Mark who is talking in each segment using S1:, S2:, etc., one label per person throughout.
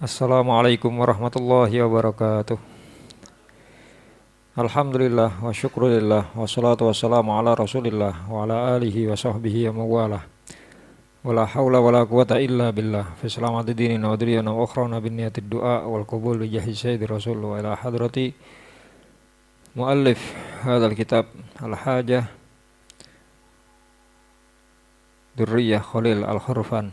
S1: Assalamualaikum warahmatullahi wabarakatuh. Alhamdulillah wa syukurillah wassalatu wassalamu ala rasulillah wa ala alihi wa sahbihi wa mawalah. Wa la hawla wa la quwata illa billah. Fi salamati dinina wa diriyana wa ukhrana bin niyatid du'a wal qubul bi jahi sayyidi rasul wa ila hadrati muallif hadzal kitab al-hajah Durriyah Khalil al-Khurfan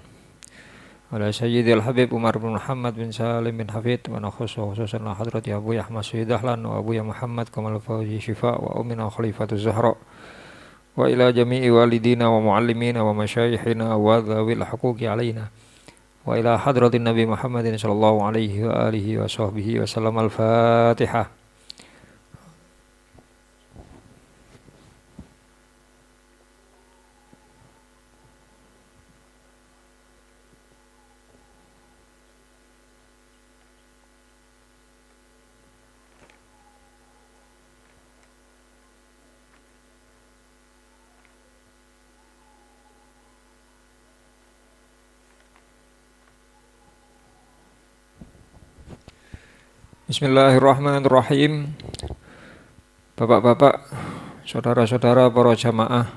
S1: ala Sayyidi al-Habib Umar bin Muhammad bin Salim bin Hafid wa nakhusu khususan la hadrati Abu Ahmad Syedahlan wa Abu Muhammad Kamal Fauzi Syifa wa Ummina Khalifatu Zahra wa ila jami'i walidina wa muallimina wa masyayikhina wa dhawil huquqi alaina wa ila hadratin Nabi Muhammadin sallallahu alaihi wa alihi wa sahbihi wa sallam. Al-Fatihah. Bismillahirrahmanirrahim. Bapak-bapak, saudara-saudara para jamaah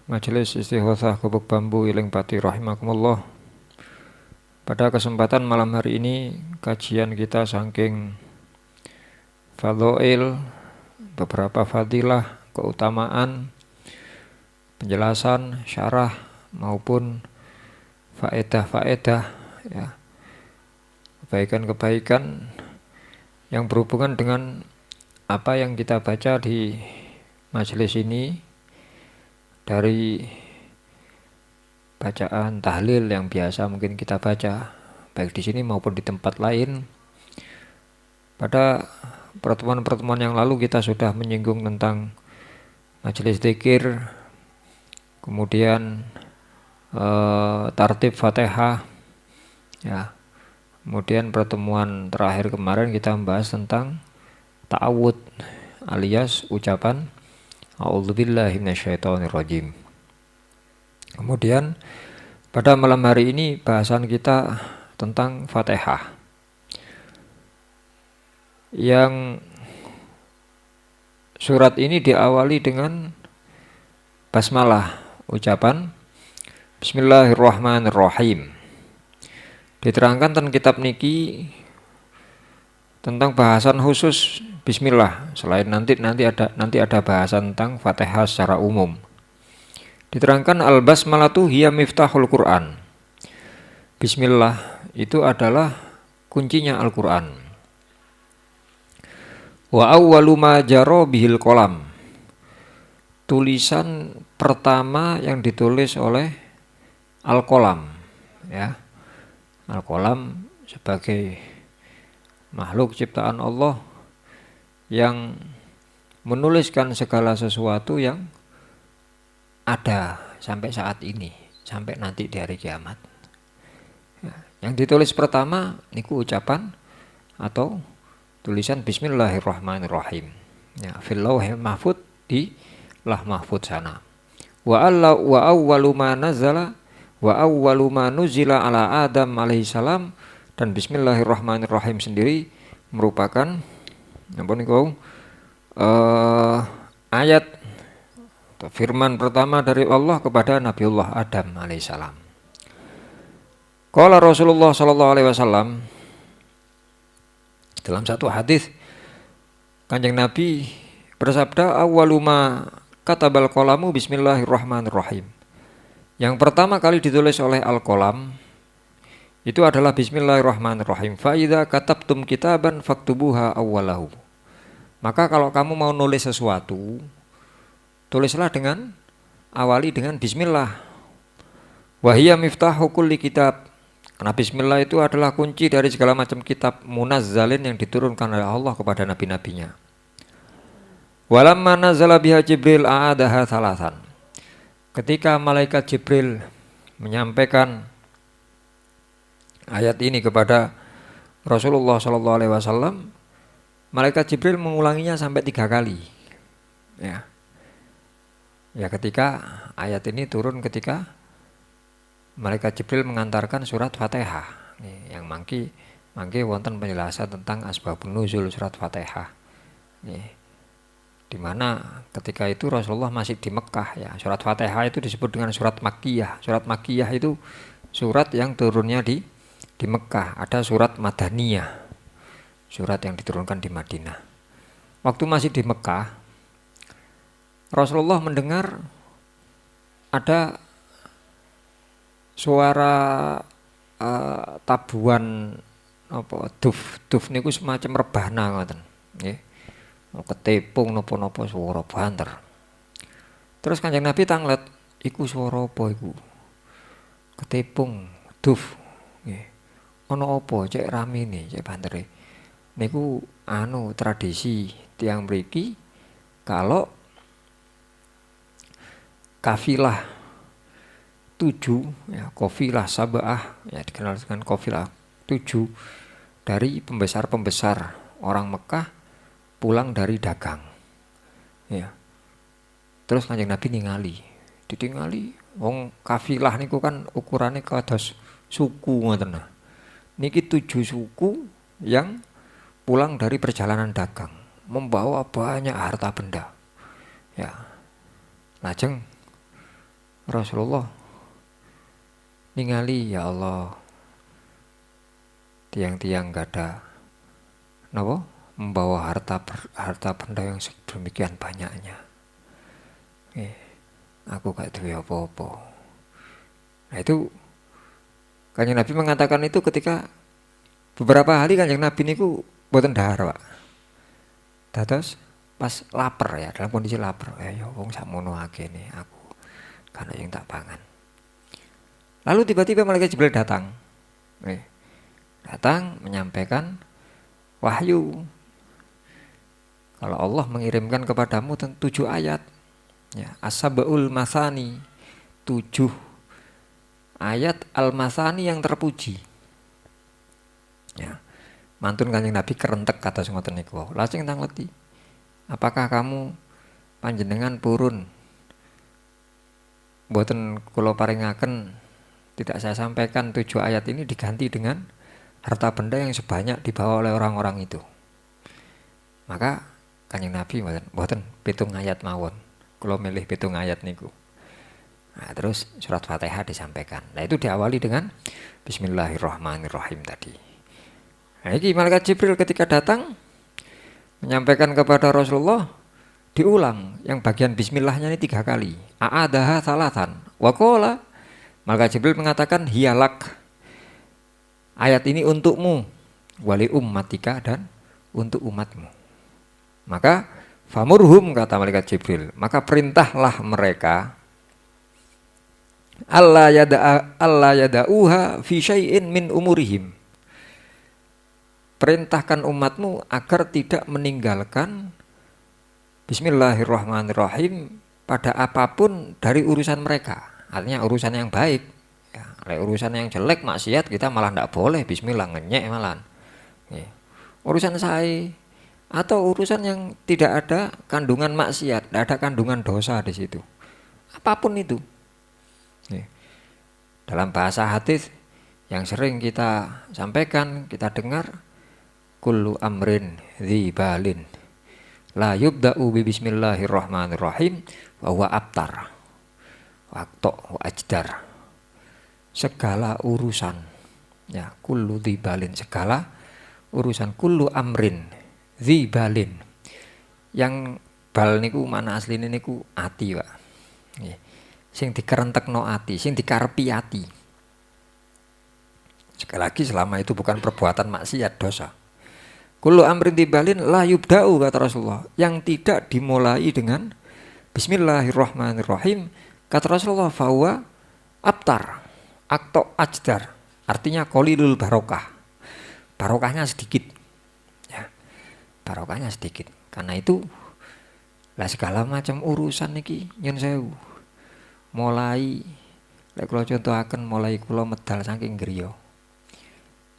S1: Majelis Istighothah Gubuk Bambu Iling Pati rahimakumullah. Pada kesempatan malam hari ini kajian kita saking fadhail, beberapa fadilah, keutamaan, penjelasan, syarah maupun faedah-faedah, ya, kebaikan-kebaikan yang berhubungan dengan apa yang kita baca di majelis ini, dari bacaan tahlil yang biasa mungkin kita baca baik di sini maupun di tempat lain. Pada pertemuan-pertemuan yang lalu kita sudah menyinggung tentang majelis zikir, kemudian tartib Fatihah, ya. Kemudian pertemuan terakhir kemarin kita membahas tentang ta'awud alias ucapan a'udzubillahi minasyaitonirrajim. Kemudian pada malam hari ini bahasan kita tentang Fatihah, yang surat ini diawali dengan basmalah, ucapan Bismillahirrahmanirrahim. Diterangkan tentang kitab niki tentang bahasan khusus bismillah, selain nanti ada bahasan tentang Fatihah secara umum. Diterangkan al-basmalatu hiya miftahul Quran. Bismillah itu adalah kuncinya Al-Quran. Wa awwalu ma jaro bihil qalam. Tulisan pertama yang ditulis oleh Al-Qalam, ya. Al-Qalam sebagai makhluk ciptaan Allah yang menuliskan segala sesuatu yang ada sampai saat ini, sampai nanti di hari kiamat. Yang ditulis pertama niku ucapan atau tulisan Bismillahirrahmanirrahim, ya, fil lauhil mahfud, di lah mahfud sana. Wa awwalu ma nazala wa awwalu ma nuzila ala Adam alaihi salam, dan Bismillahirrahmanirrahim sendiri merupakan ayat atau firman pertama dari Allah kepada Nabiullah Adam alaihi salam. Qala Rasulullah sallallahu alaihi wasallam, dalam satu hadis Kanjeng Nabi bersabda, awwalu ma katabal qalamu Bismillahirrahmanirrahim. Yang pertama kali ditulis oleh Al-Qalam itu adalah Bismillahirrahmanirrahim. Fa idza katabtum kitaban faktubuha awwalahu. Maka kalau kamu mau nulis sesuatu, tulislah dengan awali dengan bismillah. Wa hiya miftahu kulli kitab. Karena bismillah itu adalah kunci dari segala macam kitab munazzalin yang diturunkan oleh Allah kepada nabi-nabinya. Walamma nazala biha Jibril a'adaha thalathan. Ketika malaikat Jibril menyampaikan ayat ini kepada Rasulullah SAW, malaikat Jibril mengulanginya sampai 3 kali. Ya, ketika ayat ini turun ketika malaikat Jibril mengantarkan surat Fatihah, yang mangki mangke wonten penjelasan tentang asbabun nuzul surat Fatihah. Di mana ketika itu Rasulullah masih di Mekah ya. Surat Fatihah itu disebut dengan surat Makkiyah. Surat Makkiyah itu surat yang turunnya di Mekah. Ada surat Madaniyah, surat yang diturunkan di Madinah. Waktu masih di Mekah, Rasulullah mendengar ada suara tabuhan apa duf niku semacam rebana ngoten nggih. Ketepung napa-napa swara banter. Terus Kanjeng Nabi tanglet, iku swara apa iku? Ketepung, duf. Nggih. Ana apa cek ramene, cek bantere. Niku tradisi tiyang mriki kalau kafilah 7 ya, kafilah sab'ah ya, dikenal dengan kafilah 7 dari pembesar-pembesar orang Mekah pulang dari dagang ya. Terus Kanjeng Nabi ditingali wong kafilah niku kan ukurannya kados suku ngoten. Niki 7 suku yang pulang dari perjalanan dagang membawa banyak harta benda ya. Lajeng Rasulullah ningali, ya Allah, tiang-tiang gada napa membawa harta benda yang sedemikian banyaknya. Aku gak duwe apa-apa. Nah itu Kanjeng Nabi mengatakan itu ketika beberapa hari Kanjeng Nabi niku boten dahar, Pak. Dados pas lapar ya, dalam kondisi lapar. Ya wong sakmono akene aku kan yang tak pangan. Lalu tiba-tiba malaikat Jibril datang. Datang menyampaikan wahyu. Kalau Allah mengirimkan kepadamu 7 ayat ya, as-sab'ul masani, 7 ayat al-masani yang terpuji ya. Mantun Kanjeng Nabi kerentek kata ngoten niku. Lajeng tangleti, apakah kamu panjenengan purun mboten kula paringaken, tidak saya sampaikan 7 ayat ini diganti dengan harta benda yang sebanyak dibawa oleh orang-orang itu. Maka Kanjeng Nabi mboten 7 ayat mawon. Kula milih 7 ayat niku. Nah, terus surat Fatihah disampaikan. Nah, itu diawali dengan Bismillahirrahmanirrahim tadi. Nah, ini malaikat Jibril ketika datang menyampaikan kepada Rasulullah, diulang yang bagian bismillahnya ini 3 kali. A'adaha salatan. Wa qala, malaikat Jibril mengatakan hiyalak. Ayat ini untukmu, wali ummatika, dan untuk umatmu. Maka famurhum, kata malaikat Jibril, maka perintahlah mereka Allah yada'uha fi syai'in min umurihim. Perintahkan umatmu agar tidak meninggalkan Bismillahirrahmanirrahim pada apapun dari urusan mereka. Artinya urusan yang baik ya, urusan yang jelek maksiat kita malah tidak boleh Bismillah, ngenyek malah ya. Urusan saya atau urusan yang tidak ada kandungan maksiat, tidak ada kandungan dosa di situ, apapun itu ya. Dalam bahasa hadis yang sering kita sampaikan, kita dengar, kullu amrin dzibalin la yubda'u bi bismillahirrahmanirrahim wa huwa abtar waqta wa ajdar. Segala urusan ya, kullu dzibalin, segala urusan, kullu amrin dzibalin, yang bal niku mana asline niku ati, Pak. Nggih. Sing dikerentekno ati, sing dikarepi ati. Sekali lagi selama itu bukan perbuatan maksiat, dosa. Kullu amrin dzibalin la yubda'u, kata Rasulullah, yang tidak dimulai dengan Bismillahirrahmanirrahim, kata Rasulullah, fahuwa abtar akto ajdar, artinya qalilul barokah, barokahnya sedikit ya, barokahnya sedikit. Karena itu lah segala macam urusan niki nyun sewu, mulai lek kula contohaken, mulai kula medal saking griya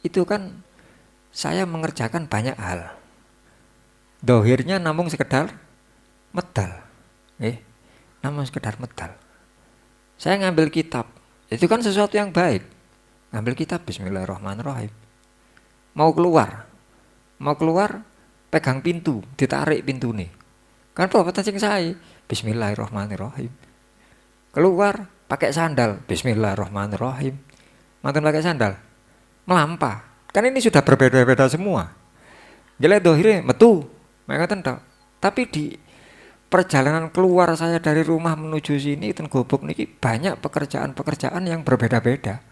S1: itu kan saya mengerjakan banyak hal, dohirnya namun sekedar medal namun sekedar medal. Saya ngambil kitab, itu kan sesuatu yang baik, ngambil kitab Bismillahirrahmanirrahim mau keluar pegang pintu, ditarik pintu nih. Kan bapak cacing saya, bismillahirrahmanirrahim. Keluar pakai sandal, bismillahirrahmanirrahim. Mantan pakai sandal, melampah. Kan ini sudah berbeda-beda semua. Jadi dohire metu, mereka tentu. Tapi di perjalanan keluar saya dari rumah menuju sini ten gobok niki banyak pekerjaan-pekerjaan yang berbeda-beda.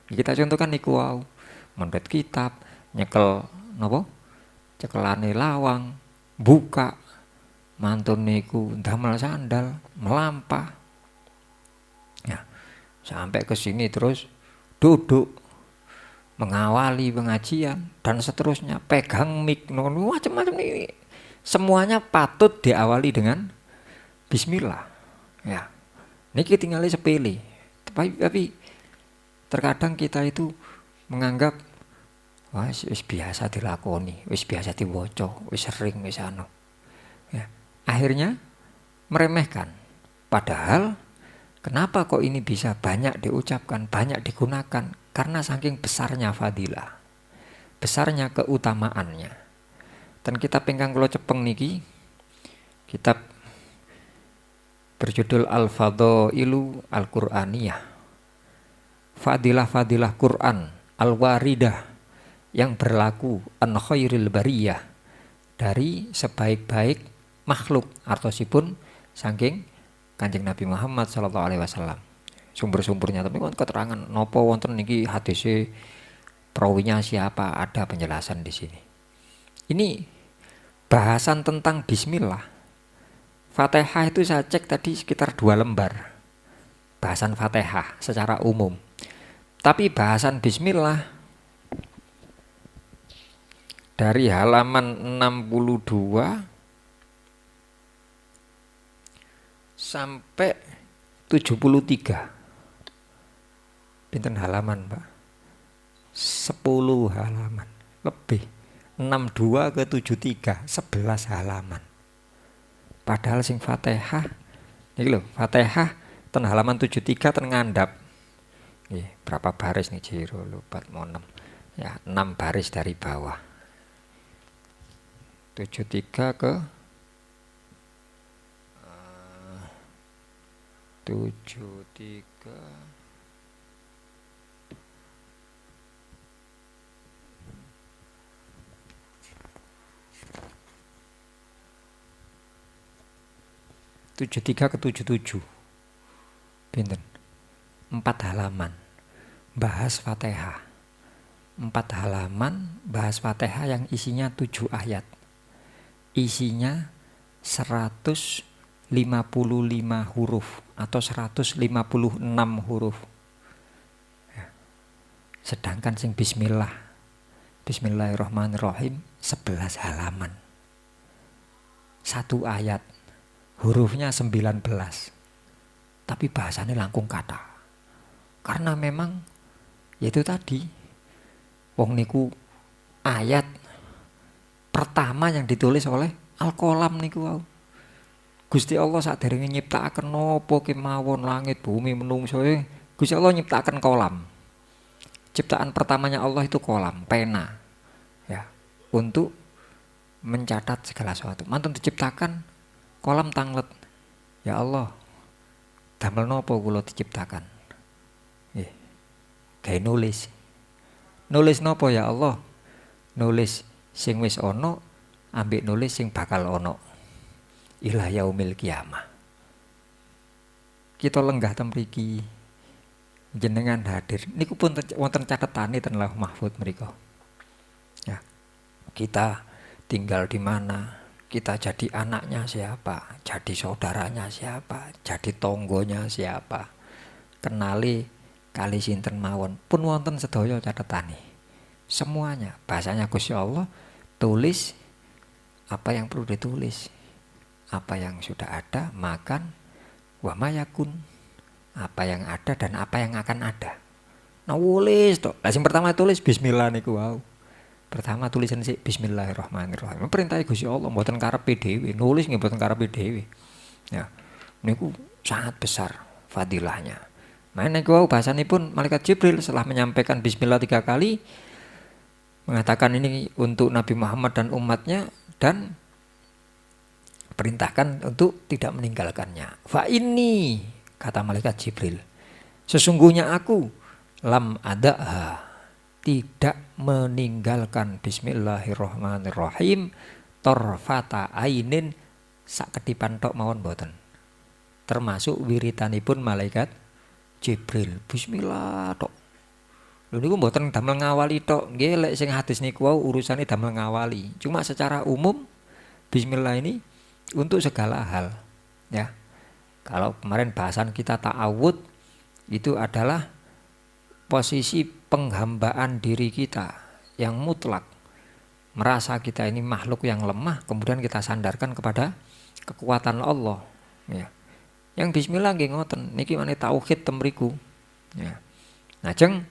S1: Kita contohkan niku wau, mendet kitab, nyekel napa? Cekelane lawang, buka mantun niku ndamel sandal, melampah. Ya, sampai ke sini terus duduk mengawali pengajian dan seterusnya, pegang mic, macam-macam ini. Semuanya patut diawali dengan bismillah. Ya. Niki tinggalnya sepele. Tapi terkadang kita itu menganggap wis biasa dilakoni, wis biasa diwaca, wis sering wis anu. Ya. Akhirnya meremehkan. Padahal kenapa kok ini bisa banyak diucapkan, banyak digunakan? Karena saking besarnya fadilah, besarnya keutamaannya. Dan kitab ingkang kula cepeng niki, kitab berjudul Al-Fadhailu Al-Qur'aniyah. Fadilah-fadilah Quran al-waridah yang berlaku an khairil bariyah, dari sebaik-baik makhluk artosipun saking Kanjeng Nabi Muhammad sallallahu alaihi wasallam. Sumber-sumbernya tapi kan keterangan napa wonten niki hadise perawinya siapa, ada penjelasan di sini. Ini bahasan tentang bismillah. Fatihah itu saya cek tadi sekitar 2 lembar. Bahasan Fatihah secara umum. Tapi bahasan bismillah dari halaman 62 sampai 73. Pinten halaman, Pak? 10 halaman lebih. 62 ke 73, 11 halaman. Padahal sing Fatihah niki lho, Fatihah ten halaman 73 ten ngandap. Nggih, berapa baris nih jero lupa mau 6. Ya, 6 baris dari bawah. 73 ke 73 73 ke 77. Pinten? 4 halaman bahas Fatihah. 4 halaman bahas Fatihah yang isinya 7 ayat. Isinya 155 huruf atau 156 huruf. Sedangkan sing bismillah, bismillahirrahmanirrahim 11 halaman. 1 ayat. Hurufnya 19. Tapi bahasanya langkung kata. Karena memang yaitu tadi wong niku ayat pertama yang ditulis oleh Al-Qalam niku wau. Gusti Allah saderenge nyiptakaken napa kemawon langit bumi menungso, Gusti Allah nyiptakaken kolam. Ciptaan pertamanya Allah itu kolam, pena. Ya, untuk mencatat segala sesuatu. Mantun diciptakan kolam tanglet. Ya Allah, damel napa kula diciptakan? Nggih. Gawe nulis. Nulis napa ya Allah? Nulis sing wis ana ambek nulis sing bakal ana. Ila yaumil kiamah. Kita lenggah ten mriki jenengan hadir. Niku pun wonten catetane ten Lauh Mahfuz mriku. Ya. Kita tinggal di mana? Kita jadi anaknya siapa, jadi saudaranya siapa, jadi tonggonya siapa. Kenali kali sinten mawon pun wonten sedaya catetane. Semuanya bahasanya Gusti Allah, tulis apa yang perlu ditulis. Apa yang sudah ada, makan wa mayakun. Apa yang ada dan apa yang akan ada. Nah, tulis tok. Lah sing pertama tulis bismillah niku wau. Pertama tulisan sih bismillahirrahmanirrahim. Perintah Gusti Allah mboten karepe dhewe, nulis nggih mboten karepe dhewe. Ya. Niku sangat besar fadilahnya. Nah niku bahasanipun malaikat Jibril setelah menyampaikan bismillah 3 kali mengatakan ini untuk Nabi Muhammad dan umatnya, dan perintahkan untuk tidak meninggalkannya. Fa ini, kata malaikat Jibril, sesungguhnya aku lam adaha, tidak meninggalkan bismillahirrahmanirrahim torfata ainin sakedipan tok mawon boten. Termasuk wiritanipun malaikat Jibril, bismillah tok. Lho niku mboten damel ngawali tok. Nggih lek sing hadis niku wau urusane damel ngawali. Cuma secara umum bismillah ini untuk segala hal, ya. Kalau kemarin bahasan kita ta'awud itu adalah posisi penghambaan diri kita yang mutlak. Merasa kita ini makhluk yang lemah, kemudian kita sandarkan kepada kekuatan Allah, ya. Yang bismillah nggih ngoten niki maneh tauhid temriku, ya. Nah, jeng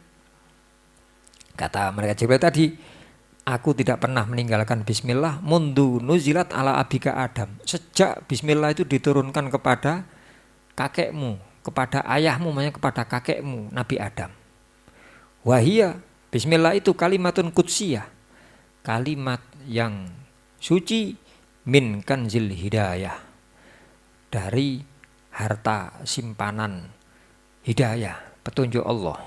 S1: kata mereka Jibril tadi, aku tidak pernah meninggalkan bismillah mundu nuzilat ala abika Adam. Sejak bismillah itu diturunkan kepada kakekmu, kepada ayahmu, makanya kepada kakekmu Nabi Adam. Wahia, bismillah itu kalimatun qudsiyah, kalimat yang suci, min kanzil hidayah, dari harta simpanan hidayah, petunjuk Allah.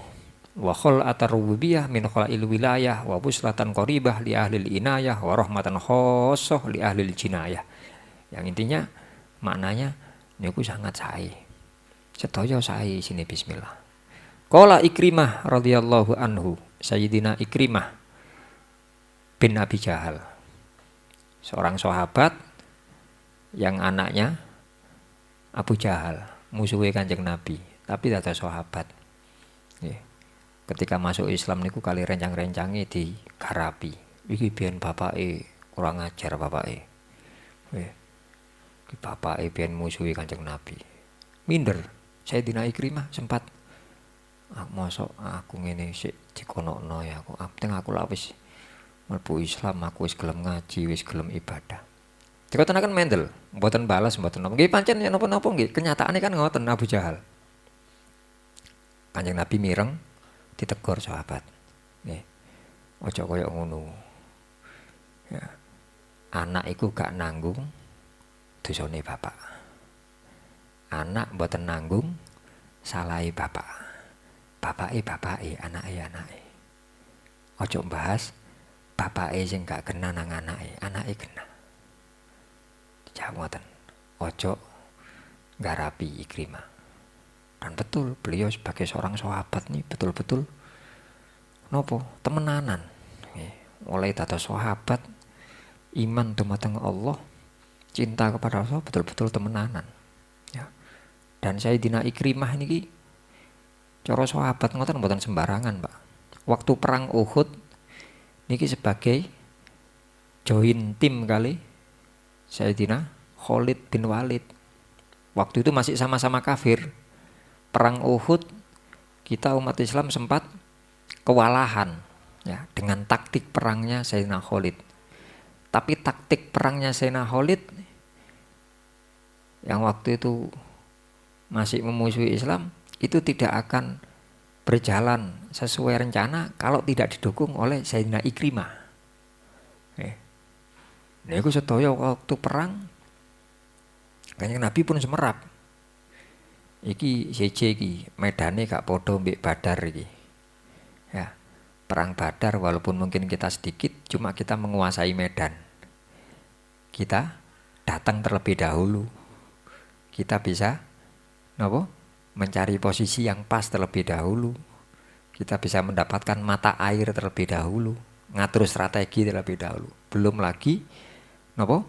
S1: Wa khalatar rububiyah min khalail wilayah wa buslatan qaribah li ahlil inayah wa rahmatan khosoh li ahlil jinayah. Yang intinya maknanya niku sangat sae. Sedaya sae sini bismillah. Qala Ikrimah radhiyallahu anhu, Sayyidina Ikrimah bin Abi Jahal, seorang sahabat yang anaknya Abu Jahal, musuhnya Kanjeng Nabi, tapi dados sahabat. Ketika masuk Islam niku kali rencang-rencange digarapi. Iki biyen bapake kurang ajar bapake. Iki bapake biyen musuhi Kanjeng Nabi. Minder. Sayyidina Ikrimah sempat mosok aku ngene sik dikonokno ya aku. Penting aku lak wis mlebu Islam, aku wis gelem ngaji, wis gelem ibadah. Dikotenaken mendel, mboten balas, mboten napa. Nggih pancen yen napa-napa nggih, kenyataane kan ngoten Abu Jahal. Kanjeng Nabi mireng ditegur sahabat, nih, ojo koyok ngono, ya. Anak iku gak nanggung dosane bapak, anak mboten nanggung salahe bapak, bapake, anake. Ojo bahas bapake sing gak kena nang anake kena. Dijawab ngoten, ojo garapi Ikrimah. Dan betul beliau sebagai seorang sahabat nih betul-betul nopo temenanan, mulai dados sahabat, iman dumateng Allah, cinta kepada Allah betul-betul temenanan, ya. Dan Sayyidina Ikrimah niki cara sahabat ngoten mboten sembarangan, Pak. Waktu perang Uhud niki sebagai join tim kali Sayyidina Khalid bin Walid. Waktu itu masih sama-sama kafir. Perang Uhud kita umat Islam sempat kewalahan, ya, dengan taktik perangnya Sayyidina Khalid. Tapi taktik perangnya Sayyidina Khalid yang waktu itu masih memusuhi Islam itu tidak akan berjalan sesuai rencana kalau tidak didukung oleh Sayyidina Ikrimah. Nah, itu sedaya waktu perang Kanjeng Nabi pun semerap. Iki seje iki medane gak podo mbek Badar iki. Ya, perang Badar walaupun mungkin kita sedikit, cuma kita menguasai medan. Kita datang terlebih dahulu. Kita bisa napa? Mencari posisi yang pas terlebih dahulu. Kita bisa mendapatkan mata air terlebih dahulu, ngatur strategi terlebih dahulu. Belum lagi napa?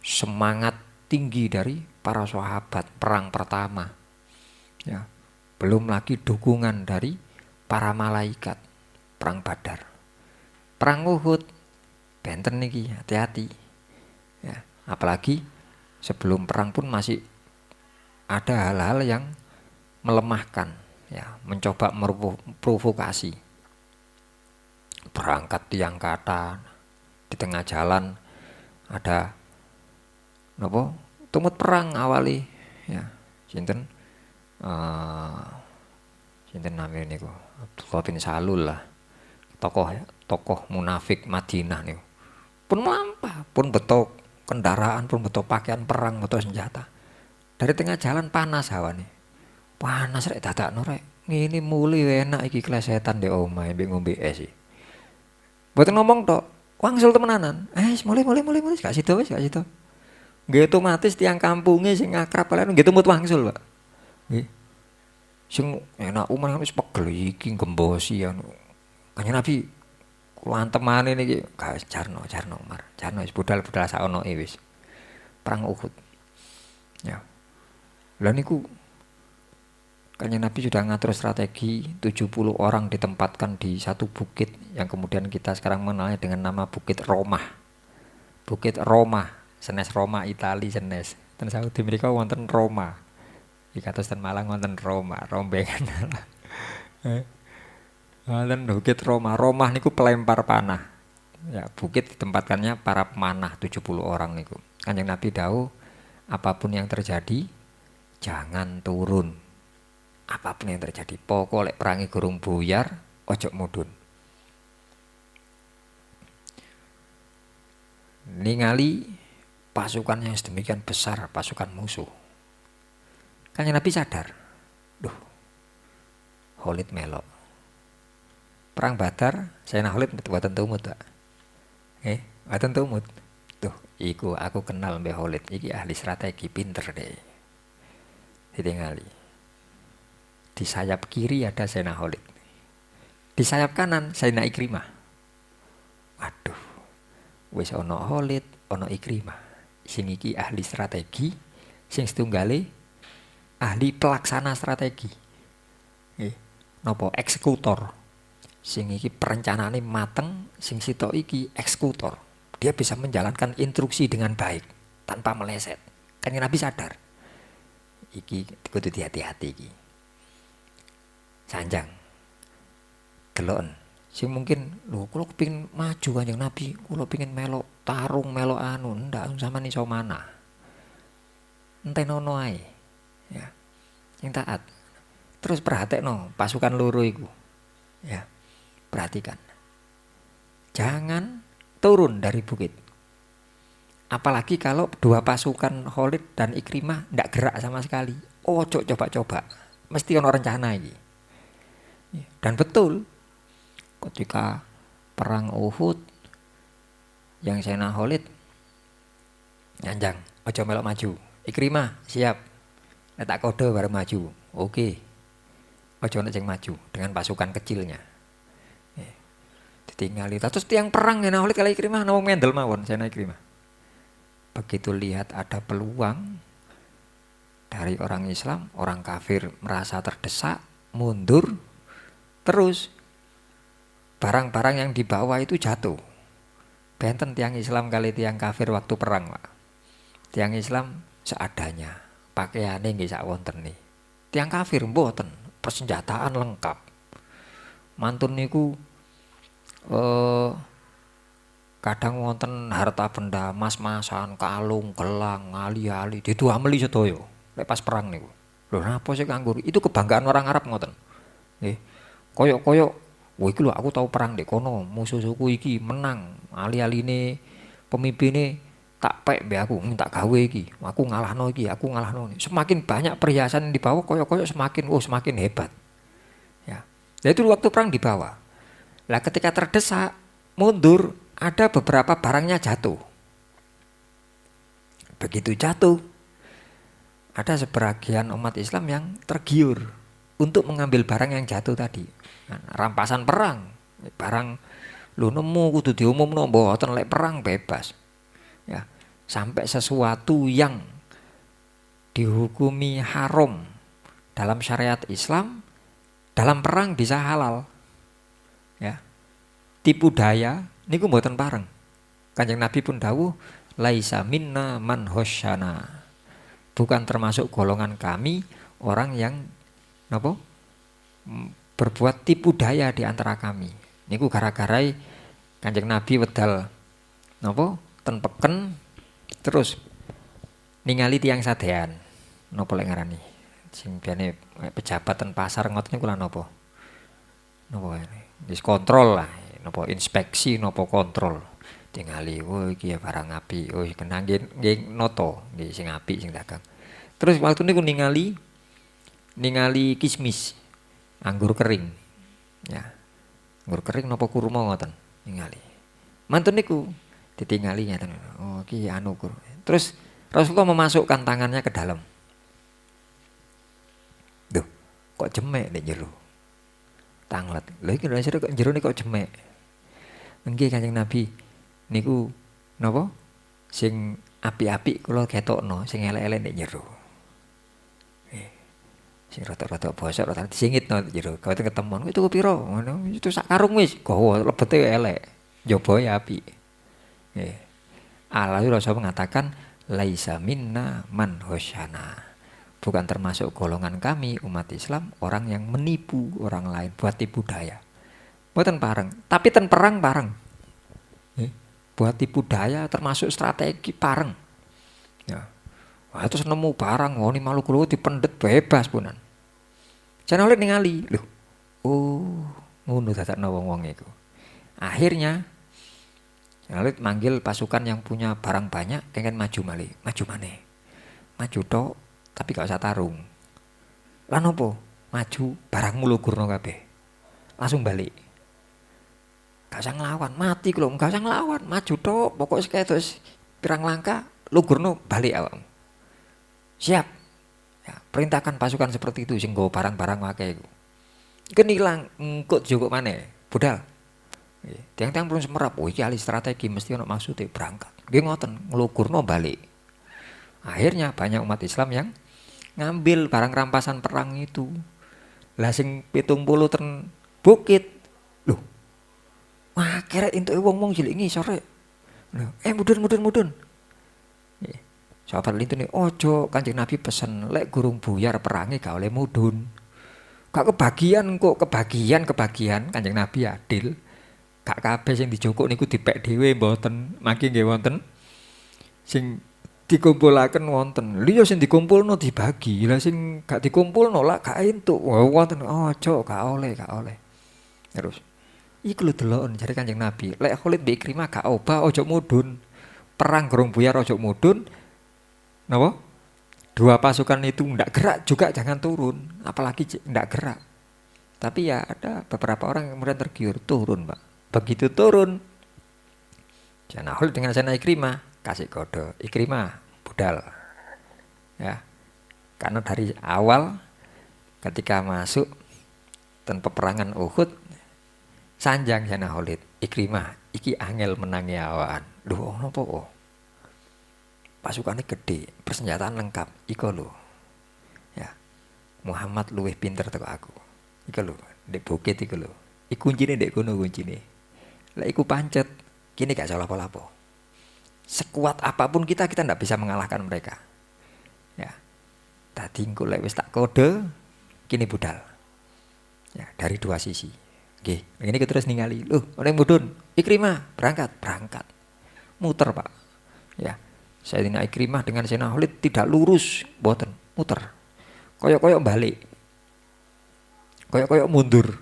S1: Semangat tinggi dari para sahabat perang pertama. Ya, belum lagi dukungan dari para malaikat perang Badar. Perang Uhud benten niki hati-hati. Ya, apalagi sebelum perang pun masih ada hal-hal yang melemahkan, ya, mencoba memprovokasi. Berangkat tiang kata di tengah jalan ada napa? Tumut perang awali, ya. Sinten sinten namanya niku Abdullah bin Salul lah, tokoh munafik Madinah nih. Pun melampah, pun betul kendaraan, pun betul pakaian perang, betul senjata. Dari tengah jalan panas hawa nih. Panas rek dadakno rek. Ngene muli enak iki klesetan ndek omahe mbek ngombe es iki. Mboten ngomong tok, wangsul temenanan. Mulai gak sida wis, gak sida. Nggih otomatis tiang kampunge sing akrab kalian nggih tumut wangsul, Pak. Nggih. Sing enak umar wis pegel iki gembosi anu. Kanjeng Nabi kula antemane niki gak jarno Umar. Jarno wis budal-budal sak onoke wis. Perang Uhud. Ya. Lah niku Kanjeng Nabi sudah ngatur strategi 70 orang ditempatkan di satu bukit yang kemudian kita sekarang mengenalnya dengan nama Bukit Romah. Bukit Romah, senes Roma Itali senes. Ten Saudi mereka wonten Roma. Di kados ten Malang wonten Roma, rombengan. Wonten Bukit Romah. Romah niku pelempar panah. Ya, bukit ditempatkannya para pemanah 70 orang niku. Kanjeng Nabi dawuh, apapun yang terjadi jangan turun. Apapun yang terjadi, pokok lek perangi gurung buyar, ojo mudun. Ningali pasukan yang sedemikian besar, pasukan musuh. Kanjeng Nabi sadar, duh, Khalid melok. Perang Badar, Sayyidina Khalid mboten tumut, Pak. Mboten tumut. Tuh, iku aku kenal mbek Khalid, iki ahli strategi pinter deh. Ditingali. Di sayap kiri ada Sayyidina Khalid. Di sayap kanan Sayyidina Ikrimah. Waduh. Wis ana Khalid, ana Ikrimah. Sing iki ahli strategi, sing setunggale ahli pelaksana strategi. Napa eksekutor. Sing iki perencanaane mateng, sing sitok iki eksekutor. Dia bisa menjalankan instruksi dengan baik tanpa meleset. Kanjeng Nabi sadar. Iki kudu hati-hati iki. Sanjang deloken sing mungkin lho kula kepengin maju Kanjeng Nabi, kula pengin melok tarung, melok anu, ndak sampean iso mana. Entenono ae. Ya. Sing taat. Terus perhatekno pasukan loro iku. Ya. Perhatikan. Jangan turun dari bukit. Apalagi kalau dua pasukan Khalid dan Ikrimah ndak gerak sama sekali. Ojo coba-coba. Mesti ono rencana iki. Dan betul ketika perang Uhud yang Sayyidina Khalid nyanjang ojo melok maju, Ikrimah siap letak kode baru maju, oke, ojo nek sing maju dengan pasukan kecilnya ditinggali. Terus tiang perang Sayyidina Khalid kali Ikrimah namung mendel mawon Sayyidina Ikrimah. Begitu lihat ada peluang dari orang Islam, orang kafir merasa terdesak, mundur. Terus barang-barang yang dibawa itu jatuh. Benten tiang Islam kali tiang kafir waktu perang, Pak. Tiang Islam seadanya, pakaiane nggih sak wontene. Tiang kafir mboten, persenjataan lengkap. Mantun niku kadang wonten harta benda, mas-masan, kalung, gelang, ali-ali diduameli sedaya lek pas perang niku. Lho napa sih nganggur? Itu kebanggaan orang Arab ngoten. Nggih. Koyok-koyok, wah iki lho aku tahu perang di kono, musuh suku iki menang, ali-aline pemimpine tak pek mbek aku, tak gawe iki, aku ngalahno iki, aku ngalahno. Semakin banyak perhiasan yang dibawa, koyok-koyok semakin hebat. Ya. Jadi itu waktu perang dibawa. Lah ketika terdesak, mundur, ada beberapa barangnya jatuh. Begitu jatuh, ada sebagian umat Islam yang tergiur untuk mengambil barang yang jatuh tadi. Rampasan perang, barang lu nemu kudu diumumno mboten lek perang bebas. Ya, sampai sesuatu yang dihukumi haram dalam syariat Islam dalam perang bisa halal. Ya. Tipu daya niku mboten pareng. Kanjeng Nabi pun dawuh, laisa minna man hosyana. Bukan termasuk golongan kami orang yang napa? Berbuat tipu daya di antara kami. Niku gara-gara Kanjeng Nabi wedal napa ten peken terus ningali tiyang sadean. Napa lek ngarani? Sing biane pejabat ten pasar ngoten niku lha napa? Napa wis kontrol lah. napa inspeksi napa kontrol. Tingali iki ya barang apik. Oh kena nggih noto nggih sing apik sing dagang. Terus waktu niku ningali kismis, anggur kering. Ya. Anggur kering napa kurma ngoten ningali. Mantun niku ditingali ngeten. Oh iki anu kur. Terus Rasulullah memasukkan tangannya ke dalam. Duh, kok jemek nek jero. Tanglet. Lha iki kok jero kok jemek. Nggih Kanjeng Nabi niku napa? Sing apik-apik kula ketokno, sing elek-elek nek jero. Sing rada-rada bosok rada disingitno jero. Kawan ketemuan itu piro? Ngono. Itu sak karung wis gawa lebete elek. Njoboe apik. Nggih. Allah Rasul mengatakan laisa minna man hosyana. Bukan termasuk golongan kami umat Islam orang yang menipu orang lain buat tipu daya. Mboten pareng, tapi ten perang pareng. Buat tipu daya termasuk strategi pareng. Ya. Wah, terus nemu barang, ini Maluku Luwu dipendet bebas punan. Jangan oleh ningali, loh. Oh, ngono dadakno wong-wong iku. Akhirnya Jangan manggil pasukan yang punya barang banyak, pengen maju maneh. Maju tok, tapi gak usah tarung. Lan opo? Maju, barangmu lugurno kabeh. Langsung balik. Gak usah ngelawan, mati kalau gak usah ngelawan, maju tok, pokoknya terus pirang langkah, lugurno balik awakmu. Siap. Ya, perintahkan pasukan seperti itu sing nggo barang-barang wae iku. Iku ilang engko jogok maneh, budal. Tiang-tiang pun semerap, oh iki ahli strategi mesti ono maksude berangkat. Nggih ngoten, nglugurno balik. Akhirnya banyak umat Islam yang ngambil barang rampasan perang itu. Lah sing 70 ten bukit. Loh. Wah, kira entuk wong-wong cilik ngisor rek. Mudun. Sahabat lintune ojo Kanjeng Nabi pesen lek gurung buyar perangi gak oleh mudun. Gak kebagian Kanjeng Nabi adil. Gak kabeh sing dijokok niku dipek dhewe mboten. Mangke nggih wonten sing dikumpulaken wonten. Liya sing dikumpulno dibagi. Lah sing gak dikumpulno lak gak entuk. Wonten ojo gak oleh. Terus iku lho deloken jare Kanjeng Nabi. Lek Khalid mbek Ikrimah gak obah ojo mudun. Perang gurung buyar ojo mudun. Napa? Dua pasukan itu ndak gerak juga jangan turun, apalagi ndak gerak. Tapi ya ada beberapa orang yang kemudian tergiur turun, Pak. Begitu turun, Sayyidina Khalid dengan Sayyidina Ikrimah kasih kode, Ikrimah budal. Ya. Karena dari awal ketika masuk dan peperangan Uhud sanjang Sayyidina Khalid, Ikrimah iki angel menangi awan. Duh, napa kok? Pasukannya gede, persenjataan lengkap. Iko lho. Ya. Muhammad luwih pinter teko aku. Iko lho, ndek bukit iku lho. Iku kuncine ndek kono kuncine. Lah iku pancet, kini gak salah apa-apa. Sekuat apapun kita ndak bisa mengalahkan mereka. Ya. Tadi engko lek wis tak kode, kini budal. Ya, dari dua sisi. Nggih, ngene iki terus ningali. Loh, oleh mudun. Ikrimah berangkat. Muter, Pak. Ya. Sayyidina Ikrimah dengan Sayyidina Khalid tidak lurus, boten, muter. Koyok-koyok balik. Koyok-koyok mundur.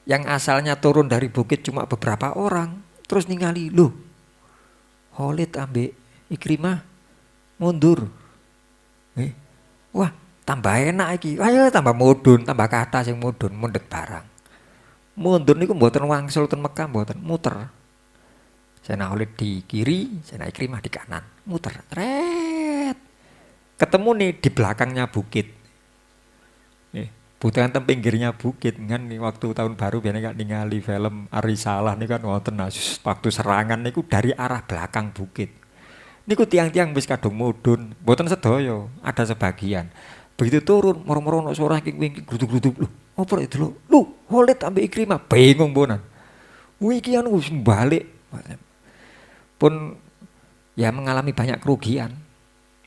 S1: Yang asalnya turun dari bukit cuma beberapa orang, terus ningali, loh. Khalid ambek Ikrimah mundur. Wah, tambah enak iki. Ayo tambah mudun, tambah kata sing mudun, mundhek barang. Mundur niku mboten wangsul ten Mekah mboten, muter. Sayyidina Khalid di kiri, Sayyidina Ikrimah di kanan, muter, ret. Ketemu nih di belakangnya bukit. Bukan tem pinggirnya bukit kan nih waktu tahun baru biasanya kan ningali film Arisalah nih kan wonten waktu serangan niku dari arah belakang bukit. Niku tiang-tiang wis kadung mudun, mboten sedaya, ada sebagian. Begitu turun, moro-moro ono suara wingking gruduk-gruduk. Lho, opo itu lho? Lho, Khalid ambek Ikrimah bingung bonan. Iki anu wis balik. Pun ya mengalami banyak kerugian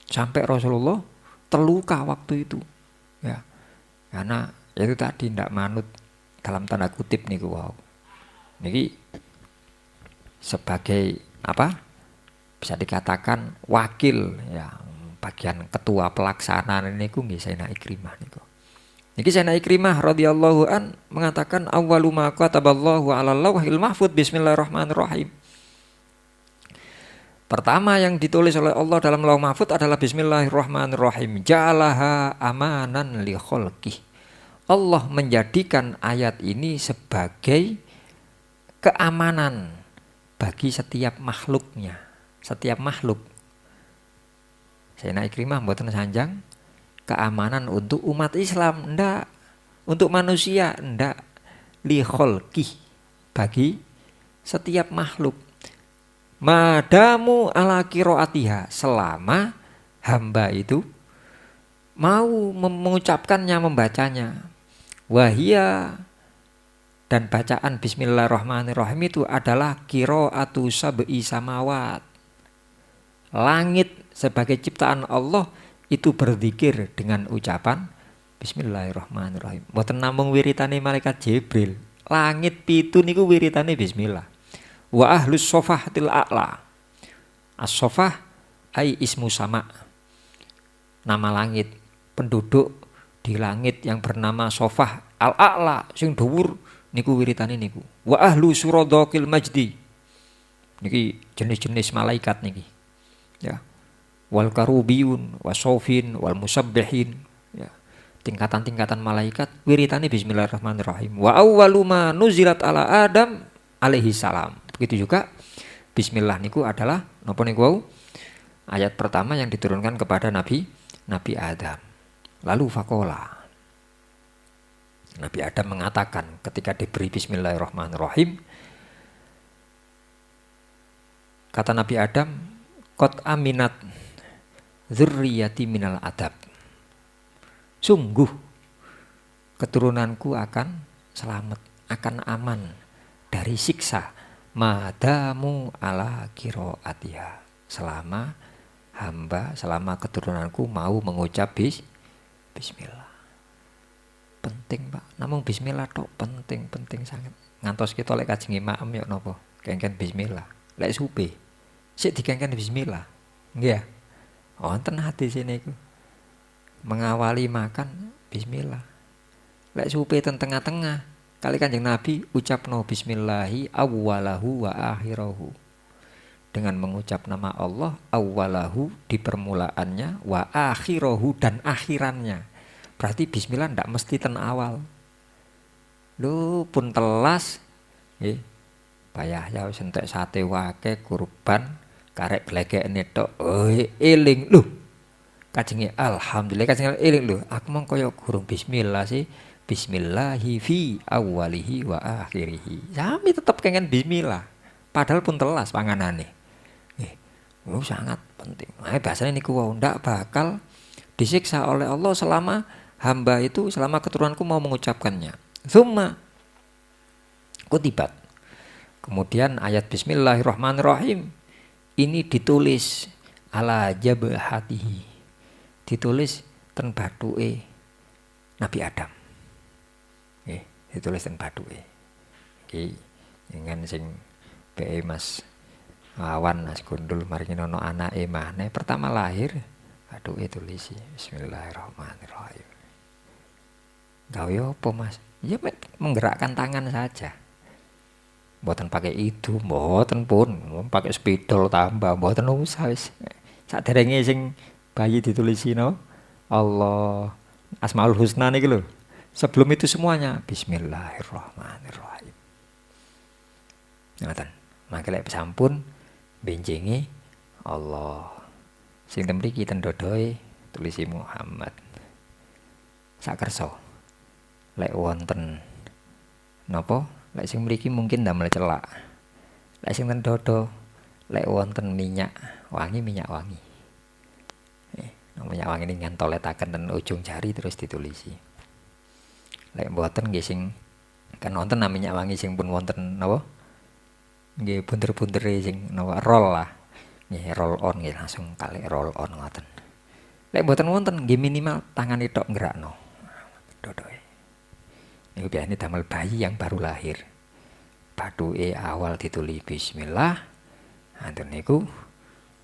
S1: sampai Rasulullah terluka waktu itu ya karena itu tadi tidak manut dalam tanda kutip nih wow niki sebagai apa bisa dikatakan wakil ya bagian ketua pelaksanaan niku nggih Sayyidina Ikrimah niku Niki Sayyidina Ikrimah radhiyallahu an mengatakan awwalu ma kataballahu 'alal lauhil mahfuz bismillahirrahmanirrahim. Pertama yang ditulis oleh Allah dalam lauh mahfuz adalah bismillahirrahmanirrahim. Ja'alaha amanan li khalqih. Allah menjadikan ayat ini sebagai keamanan bagi setiap makhluknya, setiap makhluk. Sayyidina Ikrimah mboten sanjang keamanan untuk umat Islam, ndak. Untuk manusia, ndak. Li khalqih, bagi setiap makhluk. Madamu ala qiraatiha, selama hamba itu mau mengucapkannya, membacanya. Wahia, dan bacaan bismillahirrahmanirrahim itu adalah qiraatu sab'i samawat. Langit sebagai ciptaan Allah itu berzikir dengan ucapan bismillahirrahmanirrahim. Mboten namung wiritane malaikat Jibril. Langit pitu niku wiritane bismillah. Wa ahlus sofahatil a'la. As-sofah ai ismu sama. Nama langit, penduduk di langit yang bernama Sofah al-a'la sing dhuwur niku wiritane niku. Wa ahlu suradaqil majdi. Niki jenis-jenis malaikat niki. Ya. Wal karubiyun wasofin wal musabbihin, ya. Tingkatan-tingkatan malaikat wiritane bismillahirrahmanirrahim. Wa awwalu ma nuzilat ala Adam alaihi salam. Begitu juga bismillah niku adalah napa niku ayat pertama yang diturunkan kepada Nabi Adam. Lalu faqala, Nabi Adam mengatakan ketika diberi bismillahirrahmanirrahim, kata Nabi Adam, qad aminat dzurriyyati minal adab. Sungguh keturunanku akan selamat, akan aman dari siksa. Madamu ala qiraatiha, selama keturunanku mau mengucap bismillah. Penting, Pak. Namung bismillah tok penting sangat. Ngantos kita lek kajeng imam yo napa? Kengken bismillah. Lek supe sik dikengken bismillah. Nggih. Wonten hadis niku. Mengawali makan bismillah. Lek supe ten tengah-tengah kali Kanjeng Nabi ucapno bismillahi awwalahu wa akhirahu. Dengan mengucap nama Allah, awwalahu di permulaannya, wa akhirahu dan akhirannya. Berarti bismillah ndak mesti ten awal. Lho pun telas nggih. Payah ya wis entek sate wake kurban karek glegekne tok. Eling lho. Kajenge alhamdulillah kajenge eling lho. Aku mong kaya gurung bismillah sih. Bismillahi fi awwalihi wa akhirihi. Sami tetap kengen bismillah. Padahal pun telas panganane. Sangat penting. Nah, bahasanya niku wau ndak bakal disiksa oleh Allah selama hamba itu, selama keturunanku mau mengucapkannya. Tsumma kutibat. Kemudian ayat bismillahirrahmanirrahim ini ditulis ala jabhatihi. Ditulis ten bathuke Nabi Adam. Ditulis ten bathuke. Iki dengan sing be Mas Awan Mas Gundul maringi ono anake maneh pertama lahir bathuke tulisi bismillahirrahmanirrahim. Gawe apa Mas? Ya menggerakkan tangan saja. Mboten pakai itu, mboten pun, pakai spidol tambah, mboten usah wis. Saderenge sing bayi ditulisi no Allah Asmaul Husna niki lho. Sebelum itu semuanya bismillahirrahmanirrahim. Ngoten. Mangke lek sampun benjenge Allah. Sing ten mriki ten dodoe tulisi Muhammad. Sakersa. Lek wonten napa? Lek sing mriki mungkin ndamel celak. Lek sing ten dodo lek wonten minyak wangi. Minyak wangi ini ngantoletaken ten ujung jari terus ditulisi. Lek mboten nggih sing kan wonten minyak wangi sing pun wonten napa? Nggih bunder-bundere sing napa roll lah. Nggih roll on nggih langsung kalih roll on ngoten. Lek mboten wonten nggih minimal tangane tok nggerakno. Dodoe. Niku biasane damel bayi yang baru lahir. Bathuke awal ditulis bismillah. Anten niku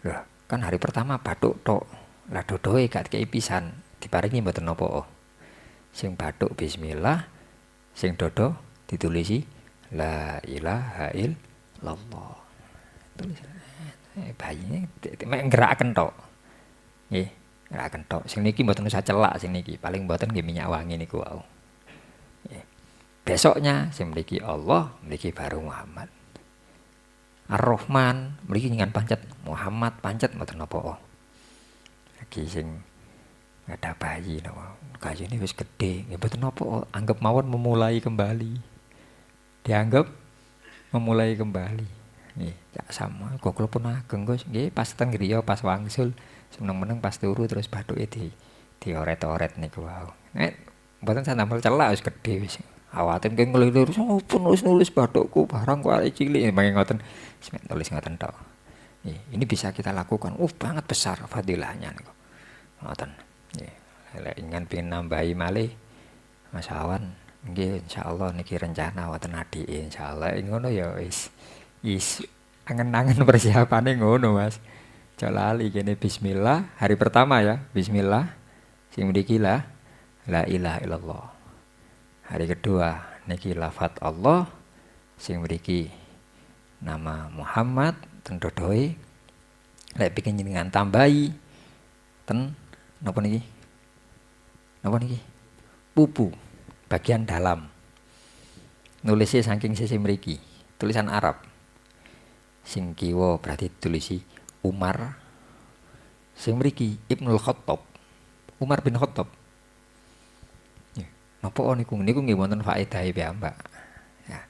S1: lho kan hari pertama bathuk tok. Lah dodoe gak kei pisan diparingi mboten napa. Sing bathuk bismillah, sing dodo ditulisi la ilaha illallah. Tulis bayine mek ngerakaken tok. Nggih, ngerakaken tok. Sing niki mboten usah celak sing niki, paling mboten nggih minyak wangi niku wau. Nggih. Besoknya sing mriki Allah, mriki baru Muhammad. Ar-Rahman mriki ngingan pancet Muhammad pancet mboten napa. Lagi sing ada bayi napa. Gaji ini wis gede, nggih mboten napa, anggap mawon memulai kembali. Dianggap memulai kembali. Nggih, cak sama kok kula pun ageng Gus, nggih pas teng griya pas wangsul, seneng-meneng pas turu terus bathuke dioret-oret niku wau. Nek mboten sandamel celak wis gede wis. Awaten keng ngelilir, "Sampun wis nulis bathukku barang kok arek cilik." Mangke ngoten, wis nulis ngoten tok. Ini bisa kita lakukan. Banget besar fadilahnya niku. Ngoten. Nggih. Lek ingin pengen nambahi malih Mas Awan nggih insyaallah niki rencana wonten adike insyaallah ngono ya wis angen-angen persiapane ngono Mas. Aja lali kene bismillah hari pertama ya bismillah sing mriki la ilaha illallah. Hari kedua niki lafat Allah sing mriki nama Muhammad ten dodoe. Lek pengin jenengan tambahi ten napa niki? Napa niki? Pupu bagian dalam. Nulisnya saking sisi mriki, tulisan Arab. Sing kiwa berarti tulisi Umar. Sing mriki Ibnul Khattab. Umar bin Khattab. Napa niku nggih wonten faedahe piyambak. Ya.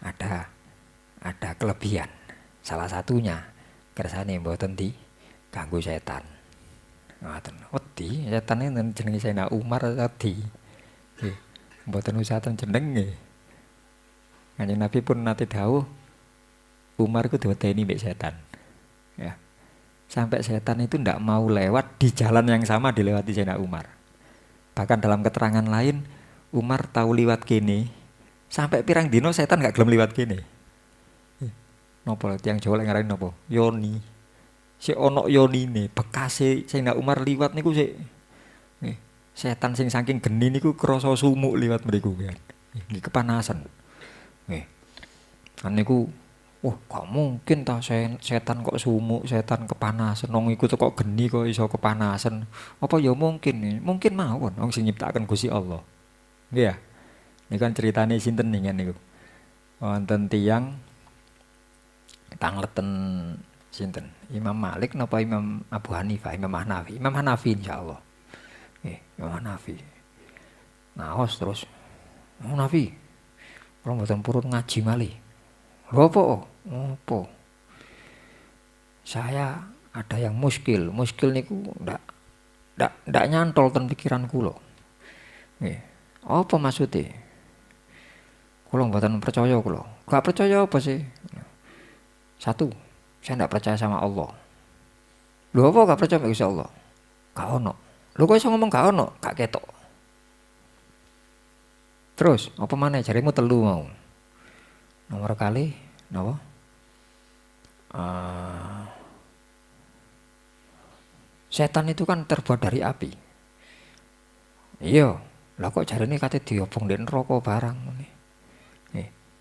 S1: Ada kelebihan. Salah satunya kersane mboten diganggu setan. Ngoten. Wedi setane jenenge Sayyidina Umar tadi. Nggih. Mboten usahaken jenenge. Kanjeng Nabi pun nate dawuh Umar ku diwedeni mbek setan. Ya. Sampai setan itu ndak mau lewat di jalan yang sama dilewati Sayyidina Umar. Bahkan dalam keterangan lain Umar tahu liwat kene sampai pirang dino setan gak gelem liwat kene. Napa tiyang Jawa lek ngarani napa? Yoni. Si ono yonine bekase Sayyidina Umar liwat niku sik nggih setan sing saking geni niku krasa sumuk liwat mriku kan nggih kepanasan nggih kan niku gak mungkin ta setan kok sumuk setan kepanasan wong iku kok geni kok iso kepanasan apa ya mungkin mawon wong sing nyiptakaken Gusti Allah nggih ya niku kan ceritane sinten niku wonten tiyang tangleten sinten Imam Malik napa Imam Abu Hanifah Imam Hanafi insyaallah Imam Hanafi naos terus Imam Hanafi kula mboten purun ngaji malih lho apa saya ada yang muskil niku ndak nyantol ten pikiran kula nggih apa maksude kula mboten percaya gak percaya apa sih satu saya tidak percaya sama Allah. Lu apa gak percaya sama Allah? Gak ono. Lu kok iso ngomong gak ono? Gak ketok. Terus apa maneh jarimu telu mau? Nomor kali napa? Setan itu kan terbuat dari api. Iya, lah kok jarine kate diobong ndek neraka barang ngene.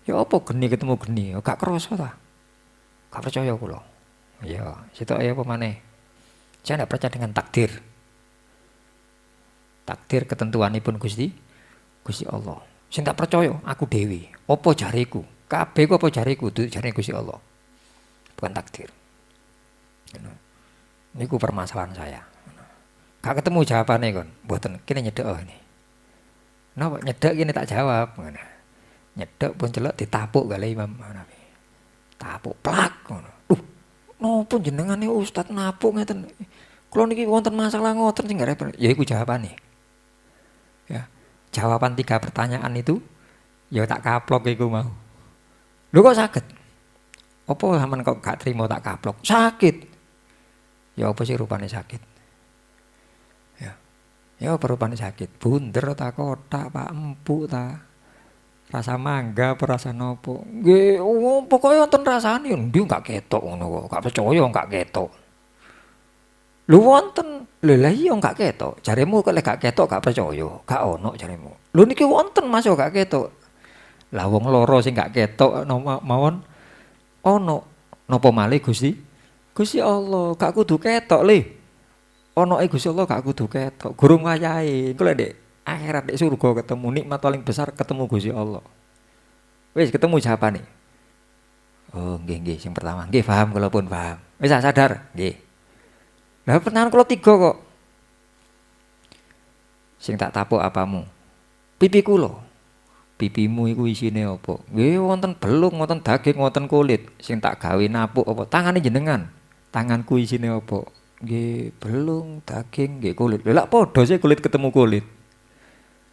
S1: Ya apa geni ketemu geni? Gak krasa ta? Gak percaya kula. Iya, situ ayo apa maneh? Saya tidak percaya dengan takdir. Takdir ketentuanipun Gusti Allah. Sing tak percaya aku dhewe. Apa jariku? Kabeh ku apa jariku? Jarine Gusti Allah. Bukan takdir. Niku permasalahan saya. Gak ketemu jawabane kon. Mboten kene nyedek ini. Napa nyedek kene tak jawab ngono. Nyedek pun celek ditapuk kali Imam Hanafi. Tapuk plak ngono. Napa jenengane Ustaz napuk ngeten. Kula niki wonten masalah ngoten sing gak repot. Ya iku jawabane. Ya. Jawaban 3 pertanyaan itu ya tak kaplok iku mau. Lho kok saged? Apa sampean kok gak trimo tak kaplok? Sakit. Ya apa sih rupane sakit? Ya apa rupane sakit? Bunder ta kotak Pak empuk ta? Rasa mangga apa rasa nopo? Nggih, pokoke wonten rasane ndi gak ketok ngono kok. Gak percaya gak ketok. Lho wonten. Lho lah iya gak ketok. Jaremu kok lek gak ketok gak percaya. Gak ono jaremu. Lho niki wonten Mas gak ketok. Lah wong loro sing gak ketok mawon ono. Napa malih Gusti? Gusti Allah gak kudu ketok le. Onoke Gusti Allah gak kudu ketok. Gurung wayahe. Engko lek ndek akhirat ndek surga ketemu nikmat paling besar ketemu Gusti Allah. Wis ketemu jawabane. Oh nggih sing pertama. Nggih paham kula pun paham. Wis sadar? Nggih. Lah pertanyaan kula 3 kok. Sing tak tapuk apamu? Pipi kula. Pipimu iku isine apa? Nggih wonten belung, wonten daging, wonten kulit. Sing tak gawe napuk apa? Tangane jenengan. Tanganku isine apa? Nggih belung, daging, nggih kulit. Lah padha sih kulit ketemu kulit.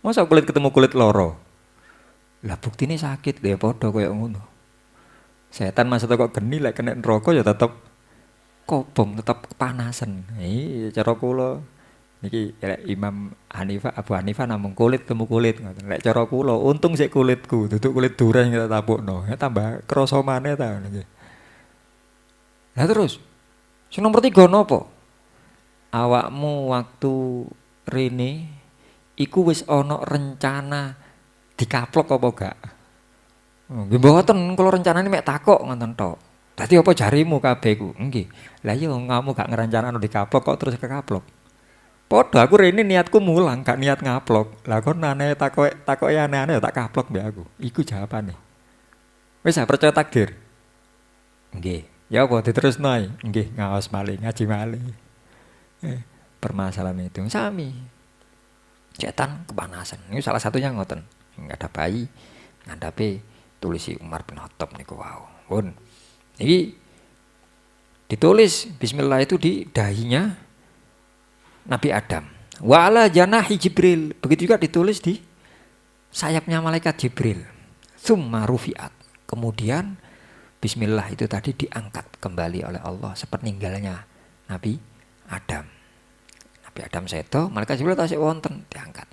S1: Masa kulit ketemu kulit loro? Lah buktine sakit lho padha kaya ngono. Setan masa kok geni lek kena neraka ya tetep kobong, tetap kepanasan. Cara kula niki Imam Hanifah, Abu Hanifah namung kulit temu kulit ngoten. Lek cara kula untung sik kulitku, duduk kulit dureng kita tapukno. Ya tambah krasa maneh ta niki. Lah terus sing nomor 3 napa? Awakmu waktu rene iku wis ana rencana dikaplok apa gak? Nggih mboten, kula rencanane mek takok ngoten tok. Dadi apa jarimu kabeh ku? Nggih. Lah iya kamu gak ngerancanano dikaplok kok terus kekaplok. Padha aku rene niatku mulang, gak niat ngaplok. Lah kon aneh takoke aneh-aneh ya tak kaplok mbek aku. Iku jawabane. Wis percaya takdir. Nggih. Ya apa diterusno ae? Nggih, ngaos malih, ngaji malih. Permasalahan itu sami. Setan kepanasan. Ini salah satunya ngoten. Enggak ada bayi ngandape tulisi Umar bin Khattab niku wau. Pun ini ditulis bismillah itu di dahinya Nabi Adam. Wa ala janahi Jibril. Begitu juga ditulis di sayapnya malaikat Jibril. Tsumma rufi'at. Kemudian bismillah itu tadi diangkat kembali oleh Allah sepeninggalnya Nabi Adam. Nabi Adam seto, malaikat Jibril tasik wonten diangkat.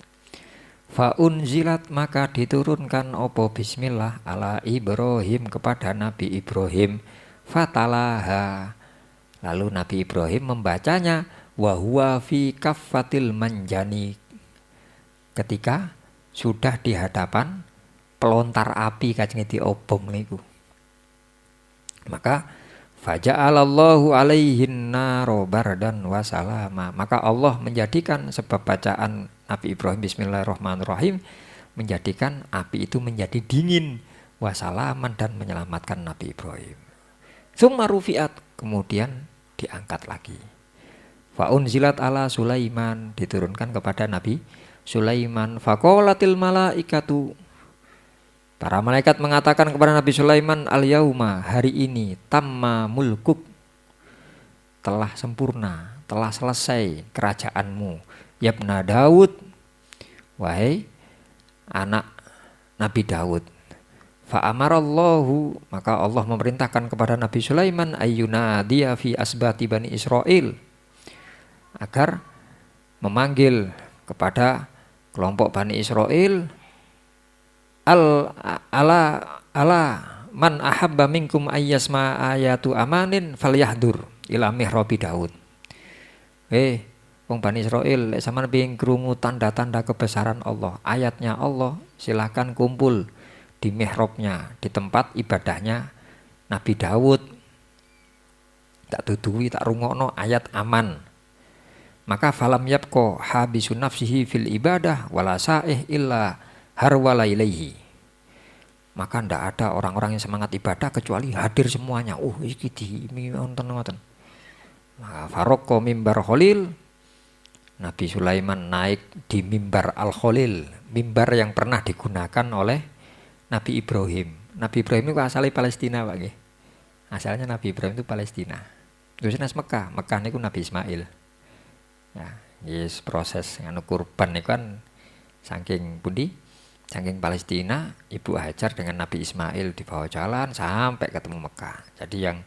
S1: Fa unzilat maka diturunkan opo bismillah ala Ibrahim kepada Nabi Ibrahim. Fatalaha. Lalu Nabi Ibrahim membacanya wa huwa fi kaffatil manjani. Ketika sudah di hadapan pelontar api kajeng diobong niku. Maka faja'alallahu alaihin naro bardan wa salama. Maka Allah menjadikan sebab bacaan Nabi Ibrahim bismillahirrahmanirrahim menjadikan api itu menjadi dingin wasalaman dan menyelamatkan Nabi Ibrahim. Tsumma rufi'at, kemudian diangkat lagi. Fa unzilat ala Sulaiman, diturunkan kepada Nabi Sulaiman. Faqalatil malaikatu, para malaikat mengatakan kepada Nabi Sulaiman, al yauma, hari ini, tamma mulkuk, telah sempurna, telah selesai kerajaanmu. Yabna Daud, wahai anak Nabi Daud. Fa'amarallahu, maka Allah memerintahkan kepada Nabi Sulaiman ayyunadiya fi asbati Bani Israel, agar memanggil kepada kelompok Bani Israel ala man ahabba minkum ayyasma ayatu amanin falyahdur ila mihrabi Daud. Wong Bani Israel, lek sampean pengin krungu tanda-tanda kebesaran Allah, ayatnya Allah, silahkan kumpul di mihrabnya, di tempat ibadahnya Nabi Daud. Tak duduhi, tak rungokno ayat aman. Maka falam yabqa habisu nafsihi fil ibadah wala sa'ih illa harwala ilaihi. Maka ndak ada orang-orang yang semangat ibadah kecuali hadir semuanya. Iki di wonten-wonten. Maka faraqqa mimbar Khalil, Nabi Sulaiman naik di mimbar Al-Khalil, mimbar yang pernah digunakan oleh Nabi Ibrahim. Nabi Ibrahim itu asalnya Palestina, Pak nggih. Asalnya Nabi Ibrahim itu Palestina. Terus nas Mekah, Mekah niku Nabi Ismail. Ya, yes, proses anu kurban niku kan saking pundi? Saking Palestina, Ibu Hajar dengan Nabi Ismail dibawa jalan sampai ketemu Mekah. Jadi yang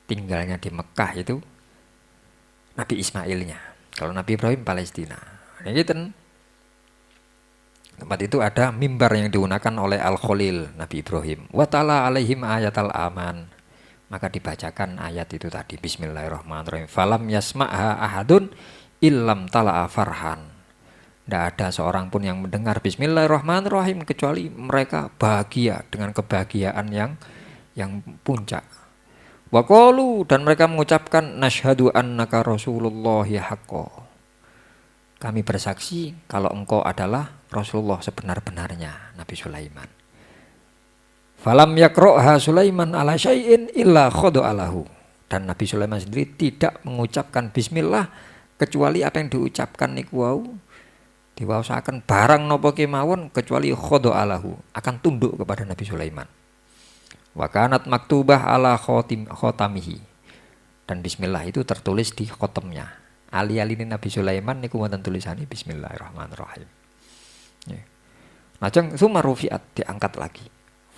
S1: tinggalnya di Mekah itu Nabi Ismailnya. Kalau Nabi Ibrahim Palestina. Ini ten tempat itu ada mimbar yang digunakan oleh Al-Khalil Nabi Ibrahim. Wa ta'ala alaihim ayatal aman. Maka dibacakan ayat itu tadi, bismillahirrahmanirrahim. Falam yasma'ha ahadun illam tala'a farhan. Tidak ada seorang pun yang mendengar bismillahirrahmanirrahim kecuali mereka bahagia dengan kebahagiaan yang puncak. Wa qalu, dan mereka mengucapkan nasyhadu annaka rasulullahi haqqo. Kami bersaksi kalau engkau adalah Rasulullah sebenar-benarnya, Nabi Sulaiman. Falam yakro'ha Sulaiman ala syai'in illa khodo'alahu. Dan Nabi Sulaiman sendiri tidak mengucapkan bismillah kecuali apa yang diucapkan niku wau diwaosaken barang napa kemawon kecuali khodo'alahu, akan tunduk kepada Nabi Sulaiman. Wa kanat maktubah ala khotamihi. Dan bismillah itu tertulis di khotamnya. Ali-aline Nabi Sulaiman niku wonten tulisane bismillahirrahmanirrahim. Ya. Lajeng summa rufi'at, diangkat lagi.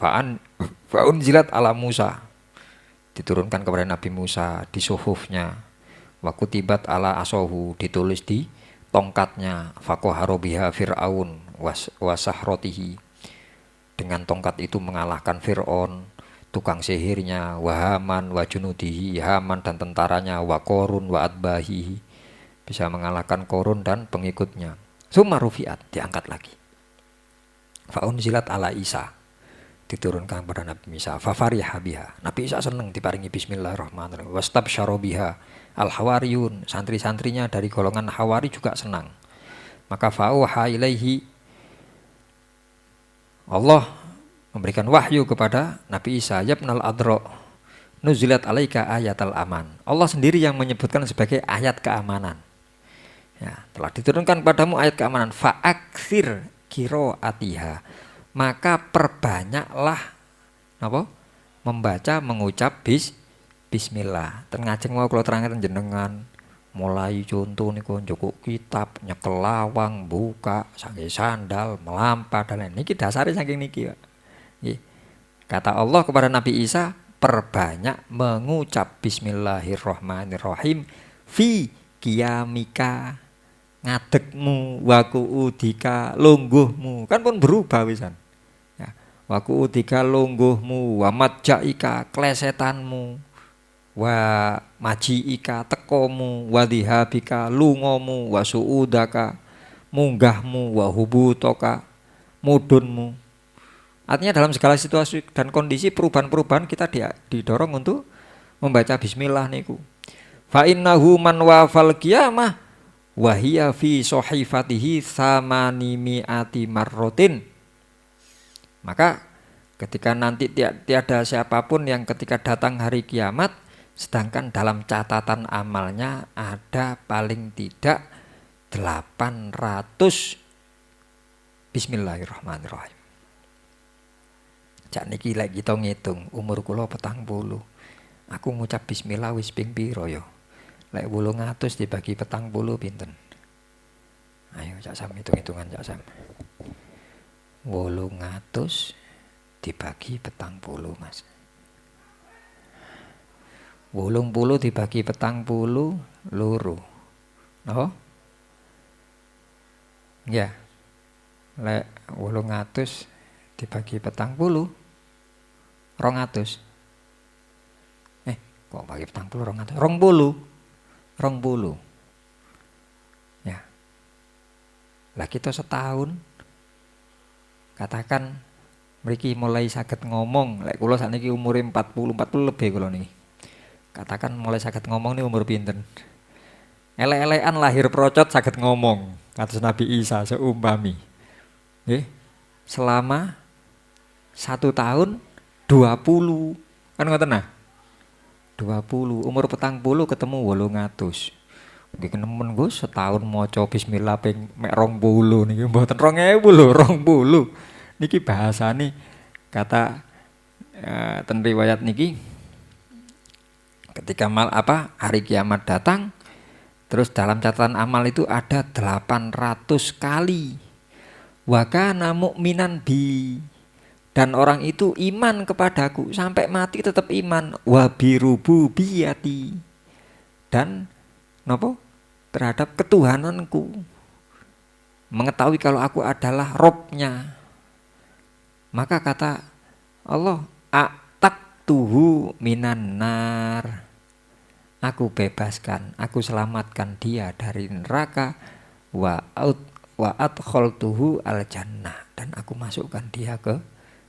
S1: Fa'un zilat ala Musa, diturunkan kepada Nabi Musa di suhufnya. Wa kutibat ala asohu, ditulis di tongkatnya. Faqahara biha Fir'aun wasahrotihi, dengan tongkat itu mengalahkan Fir'aun, tukang sihirnya, wa Haman wa junudihi, Haman dan tentaranya, wa Qorun wa atbahihi, bisa mengalahkan Qorun dan pengikutnya. Summa rufi'at, diangkat lagi. Fa'un zilat ala Isa, diturunkan kepada Nabi Isa. Fafariha biha, Nabi Isa senang diparingi bismillahirrahmanirrahim. Wastabsyara biha al-hawariyun, santri-santrinya dari golongan Hawari juga senang. Maka fa'uha ilaihi, Allah memberikan wahyu kepada Nabi Isa, yabnal adra nuzilat alaika ayatal aman. Allah sendiri yang menyebutkan sebagai ayat keamanan. Ya, telah diturunkan padamu ayat keamanan. Fa'aksir qiraatiha, maka perbanyaklah apa? Membaca, mengucap bismillah. Tengajeng mau kula terangaken jenengan, mulai contoh niku njukuk kitab, nyekel lawang, buka, sange sandal, melampa dan lain. Niki dasare saking niki, Pak. Nggih. Kata Allah kepada Nabi Isa, perbanyak mengucap bismillahirrahmanirrahim fi qiyamika, ngadegmu, wakuudika, lungguhmu. Kan pun berubah wisan. Ya, wakuudika, lungguhmu, wa madjaika, klesetanmu, wa majiika, tekomu, wa dihabika, lungomu, wa suudaka, munggahmu, wa hubutoka, mudunmu. Artinya dalam segala situasi dan kondisi perubahan-perubahan kita didorong untuk membaca bismillah niku. Fa innahu man wafal qiyamah wa hiya fi sahifatihi samanimiati marrotin. Maka ketika nanti tiada siapapun yang ketika datang hari kiamat sedangkan dalam catatan amalnya ada paling tidak 800 bismillahirrahmanirrahim. Cak niki lek kita ngitung umur kula 40. Aku ngucap bismillah wis ping pira ya? Lek 800 dibagi 40 pinten? Ayo Cak Sam hitung-hitungan Cak Sam. 800 dibagi 40, Mas. 80 dibagi 40 loro. Napa? Ya. Lek 800 dibagi 40 200. Kok bagi 40 200? 20. Ya. Lah kita setahun katakan mriki mulai saged ngomong, lek kula sakniki umure 40 lebih kula niki. Katakan mulai saged ngomong nih umur pinten? Elek-elekan lahir procot saged ngomong, kados Nabi Isa seumpami. Nggih. Selama 1 tahun 20, kan ngoten nah. 20, umur 40 ketemu 800. Nggih nemen Gus, setahun maca bismillah ping mek 20 niki mboten 2000 lho, 20. Niki bahasane kata ten riwayat niki ketika hari kiamat datang, terus dalam catatan amal itu ada 800 kali wa kana mu'minan bi, dan orang itu iman kepadaku sampai mati tetap iman, wa birububiyati, dan napa terhadap ketuhananku, mengetahui kalau aku adalah Robnya. Maka kata Allah, tuhu minan nar. Aku bebaskan, aku selamatkan dia dari neraka. Wa adkhaltuhu al jannah, dan aku masukkan dia ke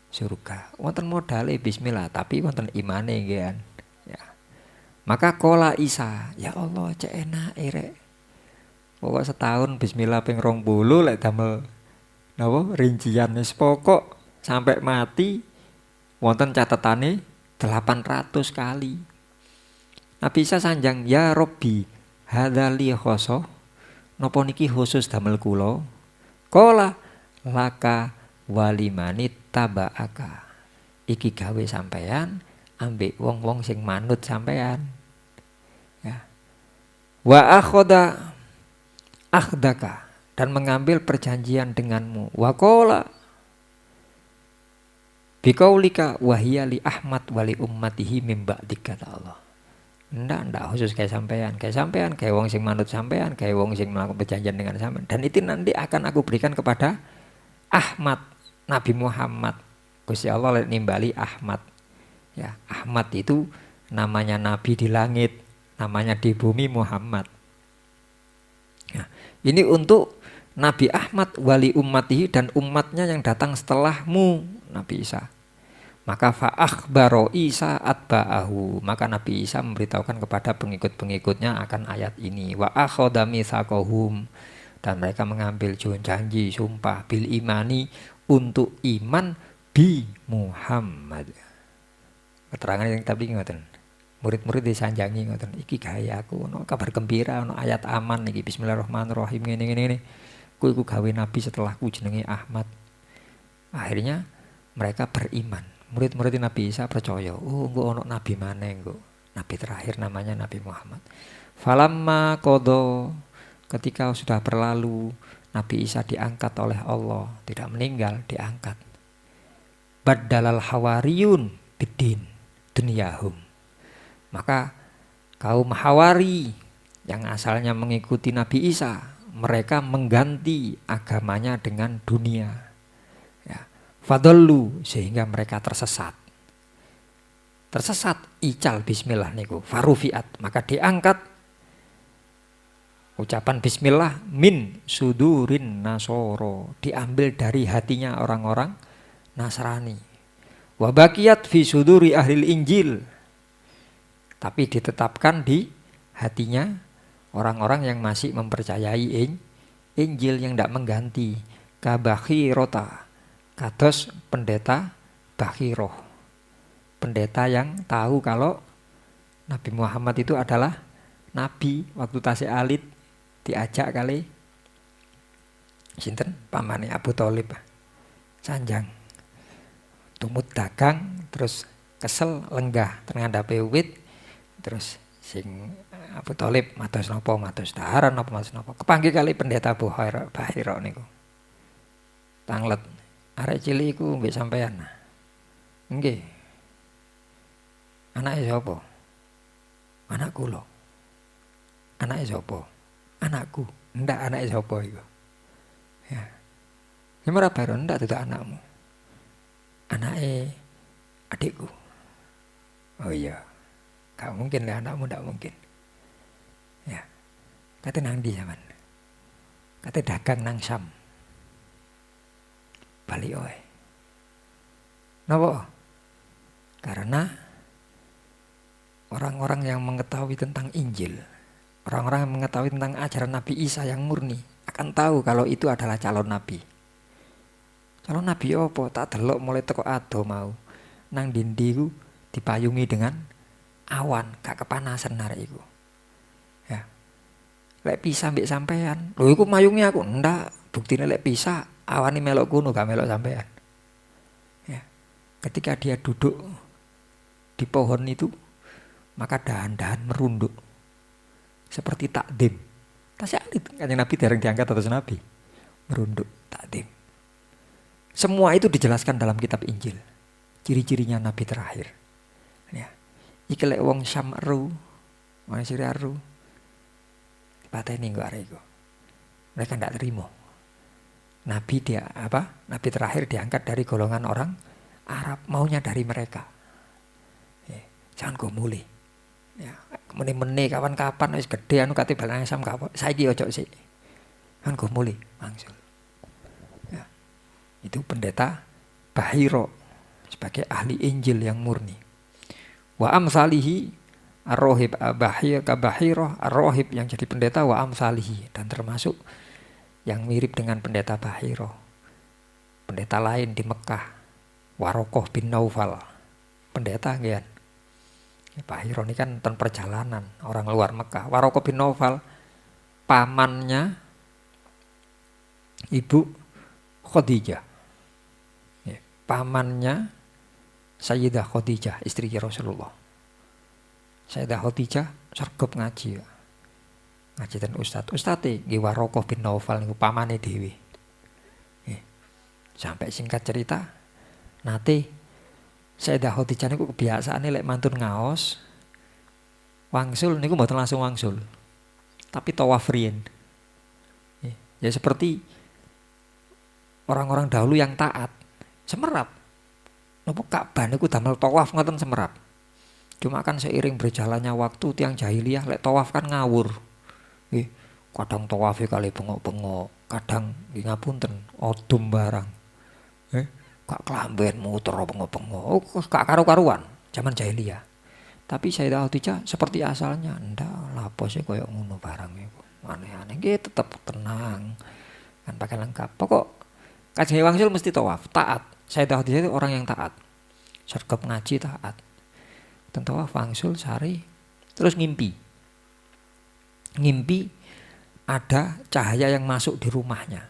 S1: surga. Wonten modale bismillah tapi wonten imane nggih kan. Ya. Maka kola Isa, ya Allah cek enake rek. Pokok setahun bismillah ping 20 lek damel napa rincian wis pokok sampai mati wonten catetane 800 kali. Nabi Isa sanjang, ya Robbi hadzali khosoh, napa niki khusus damel kula. Kola laka walimanit tabaaka. Iki gawe sampean ambek wong-wong sing manut sampean. Ya. Wa akhoda akhdaka, dan mengambil perjanjian denganmu. Wa qala biqaulika wa hiya li Ahmad wa li ummatihi mim ba'dika, kata Allah. Ndak khusus kayak sampean kayak wong sing manut sampean, kayak wong sing melakukan perjanjian dengan sampean. Dan itu nanti akan aku berikan kepada Ahmad, Nabi Muhammad. Gusti Allah nimbali Ahmad. Ya, Ahmad itu namanya nabi di langit, namanya di bumi Muhammad. Ya, ini untuk Nabi Ahmad wali ummatihi, dan umatnya yang datang setelahmu Nabi Isa. Maka fa'akhbaro Isa atba'ahu, maka Nabi Isa memberitahukan kepada pengikut-pengikutnya akan ayat ini. Wa akhadha mitsaqahum, dan mereka mengambil janji sumpah bil imani, untuk iman bi Muhammad. Keterangan yang tadi ngoten. Murid-murid disanjangi ngoten, iki gawe aku ono kabar gembira, ono ayat aman iki, bismillahirrahmanirrahim, ngene. Ku iku gawe nabi setelahku jenenge Ahmad. Akhirnya mereka beriman. Murid-murid Nabi Isa percaya, oh engko ono nabi maneh engko. Nabi terakhir namanya Nabi Muhammad. Falamma qada, ketika sudah berlalu, Nabi Isa diangkat oleh Allah, tidak meninggal, diangkat. Baddalal hawariyun bidin dunyahum. Maka kaum Hawari yang asalnya mengikuti Nabi Isa, mereka mengganti agamanya dengan dunia. Ya. Fadallu, sehingga mereka tersesat. Ical bismillah niku farufiat, maka diangkat ucapan bismillah min sudurin nasoro, diambil dari hatinya orang-orang Nasrani. Wa baqiyat fi suduri ahlil Injil, tapi ditetapkan di hatinya orang-orang yang masih mempercayai Injil, yang tidak mengganti. Kabakhirota, kados pendeta Bakhiroh, pendeta yang tahu kalau Nabi Muhammad itu adalah nabi. Waktu tasih alit diajak kali sinten pamane Abu Thalib sanjang tumut dagang, terus kesel lenggah tengandape wit. Terus sing Abu Thalib matos napa matos daharan napa matos napa, kepanggih kali pendeta Bahira niku. Tanglet, arek cilik iku mbek sampean. Nggih. Anake sapa? Anak kula. Anake sapa? Anakku. Ndak, anake sapa iku? Ya. Nyemara Bahira, ndak dudu anakmu. Anake adikku. Oh iya. Gak mungkin lah anakmu, gak mungkin. Ya, kata nang di zaman, kata dagang nang Syam, balik oe. Napa? Karena orang-orang yang mengetahui tentang Injil, orang-orang yang mengetahui tentang ajaran Nabi Isa yang murni, akan tahu kalau itu adalah calon nabi. Calon nabi apa? Tak delok mulai teko ado mau nang dindi ku dipayungi dengan awan, gak kepanasan hari iku. Ya. Lek pisah mbek sampean, lho iku mayungi aku. Ndak, buktine lek pisah awani melok kuno gak melok sampean. Ya. Ketika dia duduk di pohon itu, maka dahan-dahan merunduk seperti takdim. Tasih alit kanjeng Nabi dereng diangkat atas Nabi. Merunduk takdim. Semua itu dijelaskan dalam kitab Injil. Ciri-cirinya Nabi terakhir. Ya. Iki lek wong Syam ru, wong Syria ru, pateni nggo arek iku. Mereka tidak terima. Nabi terakhir diangkat dari golongan orang Arab, maunya dari mereka. Jangan go mulih. Ya, meni-meni kapan-kapan wis gedhe anu kate balang asam gak apa. Saiki ojo sik. Kan go mulih wangsul. Ya. Itu pendeta Bahiro sebagai ahli Injil yang murni. Wa amsalihi ar-rohib Bahiro ar-rohib yang jadi pendeta wa amsalihi, dan termasuk yang mirip dengan pendeta Bahiro. Pendeta lain di Mekah, Warokoh bin Naufal. Pendeta nggih. Bahiro ini kan tentang perjalanan orang luar Mekah. Warokoh bin Naufal pamannya Ibu Khadijah. Ya, pamannya Sayyidah Khadijah, istri Rasulullah. Sayyidah Khadijah sergap ngaji. Ngaji ten Ustadz nggih Warokoh bin Naufal niku pamane dhewe. Sampai singkat cerita, nate Sayyidah Khadijah niku kebiasaane lek mantun ngaos wangsul niku mboten langsung wangsul. Tapi tawaf riyen. Ya seperti orang-orang dahulu yang taat, semerap. Napa Ka'bah niku damel tawaf ngoten semerap. Cuma kan seiring berjalannya waktu tiang jahiliyah lek tawaf kan ngawur. Nggih, kadang tawafe kali bengok-bengok, kadang nggih ngapunten odum barang. Gak kelamben muter bengok-bengok. Oh, gak karu-karuan zaman jahiliyah. Tapi Sayyidah Khadijah seperti asalnya, ndak lapo sih koyo ngono barang iku. Aneh-aneh nggih tetep tenang. Kan pakai lengkap. Pokok Kanjeng wangsul mesti tawaf, taat. Sayyidah Khadijah itu orang yang taat. Sergap ngaji taat. Dan tawaf wangsul sehari terus ngimpi. Ngimpi ada cahaya yang masuk di rumahnya.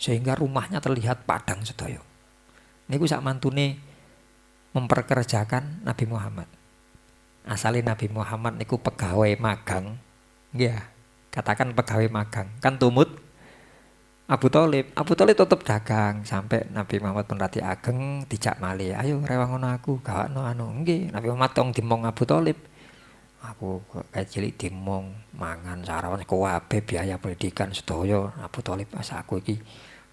S1: Sehingga rumahnya terlihat padang sedaya. Niku sak mantune memperkerjakan Nabi Muhammad. Asalnya Nabi Muhammad niku pegawai magang. Nggih, katakan pegawai magang. Kan tumut Abu Thalib tetap dagang sampai Nabi Muhammad pun rati ageng dijak malih. Ayo rewangono aku, gawakno anu. Nggih, Nabi Muhammad tong dimong Abu Thalib. Aku kayak cilik dimong mangan sarapan kabeh biaya pendidikan sedaya. Abu Thalib pas aku iki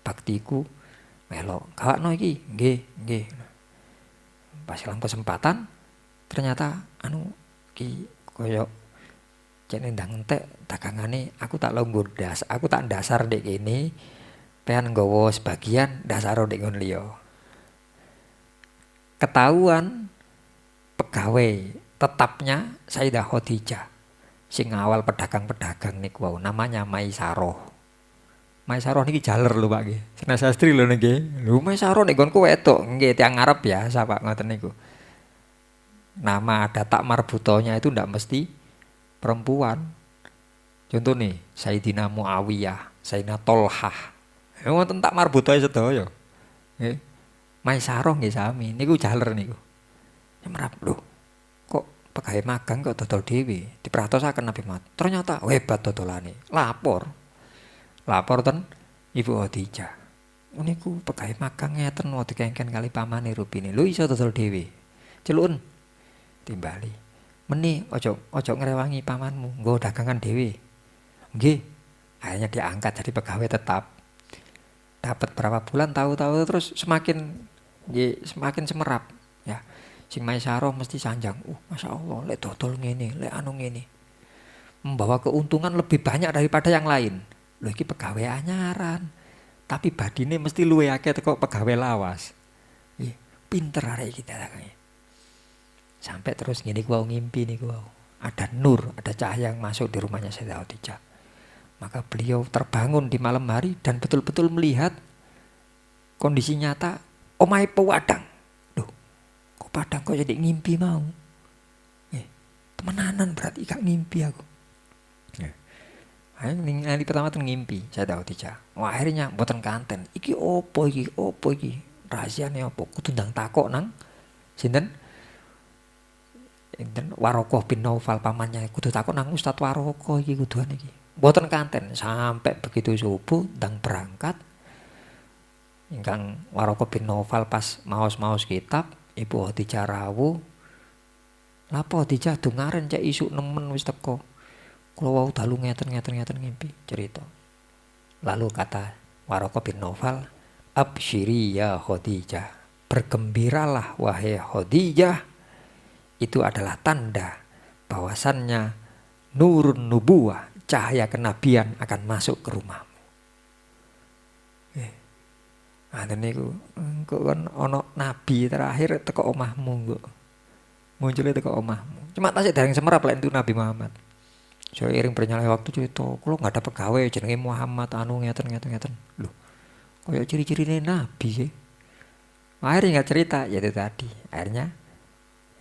S1: baktiku melok gawakno iki. Nggih. Pas ilang kesempatan ternyata anu ki koyo jane ndang entek dagangane aku tak longgo aku tak dasar ndek kene pengen nggawa sebagian dasaro ndek ngon liya. Ketahuan pegawai tetapnya Sayyidah Khadijah sing awal pedagang-pedagang niku wau namanya Maisaroh. Maisaroh niki jaler lho Pak nggih. Sena sastri lho niki. Lho Maisaroh nek nggonku wedok nggih tiyang Arab biasa Pak ngoten niku. Nama ada tak marbutonya itu ndak mesti perempuan. Contoh nih Sayyidina Muawiyah, Sayyidina Tolhah. Ngoten tak marbutoe sedaya. Nggih. Maisaroh nggih sami niku jaler niku. Merap lho. Kok pegawai magang kok dodol dhewe, diperatosaken Nabi Muhammad. Ternyata hebat dodolane. Lapor ten Ibu Khadijah. Niku pegawai magang ngeten wae dikengken kali pamane rupine. Lho iso dodol dhewe. Celun timbali. Meni ojo ngrewangi pamanmu, nggo dagangan dhewe. Nggih. Akhirnya diangkat jadi pegawai tetap. Dapat berapa bulan tahu-tahu terus semakin semerap ya. Sing Maisaroh mesti sanjang. Masya Allah, lek dodol ngene, lek anu ngene. Membawa keuntungan lebih banyak daripada yang lain. Lho iki pegawai anyaran. Tapi badine mesti luwe akeh teko pegawai lawas. Pinter arek iki dalange. Sampai terus ngene ku ngimpi niku wau. Ada nur, ada cahaya yang masuk di rumahnya Sayyidah Khadijah. Maka beliau terbangun di malam hari dan betul-betul melihat kondisi nyata omahe pewadang. Loh, kok padang kok jadi ngimpi mau? Temenanan berarti gak ngimpi aku. Ini pertama tuh ngimpi Sayyidah Khadijah. Wah akhirnya mboten kanten. Iki opo iki? Rahasiane opo? Kudu ndang takok nang sinten? Enten Warokoh bin Naufal pamannya kudu takok nang Ustaz Warokoh iki kuduan iki. Mboten kanten sampai begitu subuh ndang berangkat. Ingkang Warokoh bin Naufal pas maos-maos kitab, Ibu Khadijah rawuh. Lapo Khadijah dungaren cek isuk nemen wis teko. Kula wau dalu ngeten ngimpi cerita. Lalu kata Warokoh bin Naufal, "Absyiri ya Khadijah. Bergembiralah wahai Khadijah. itu adalah tanda bahwasannya nurun nubuwah, cahaya kenabian akan masuk ke rumahmu. Nah, niku engko kan ana nabi terakhir teko omahmu kok. Munculnya teko omahmu. Cuma tasik dereng semerap lek itu Nabi Muhammad. Seiring berjalannya waktu cerita, kula enggak ada pegawai jenenge Muhammad anu ngeten. Loh, koyo ciri-cirine nabi sih. Akhirnya nggak cerita, ya itu tadi. Akhirnya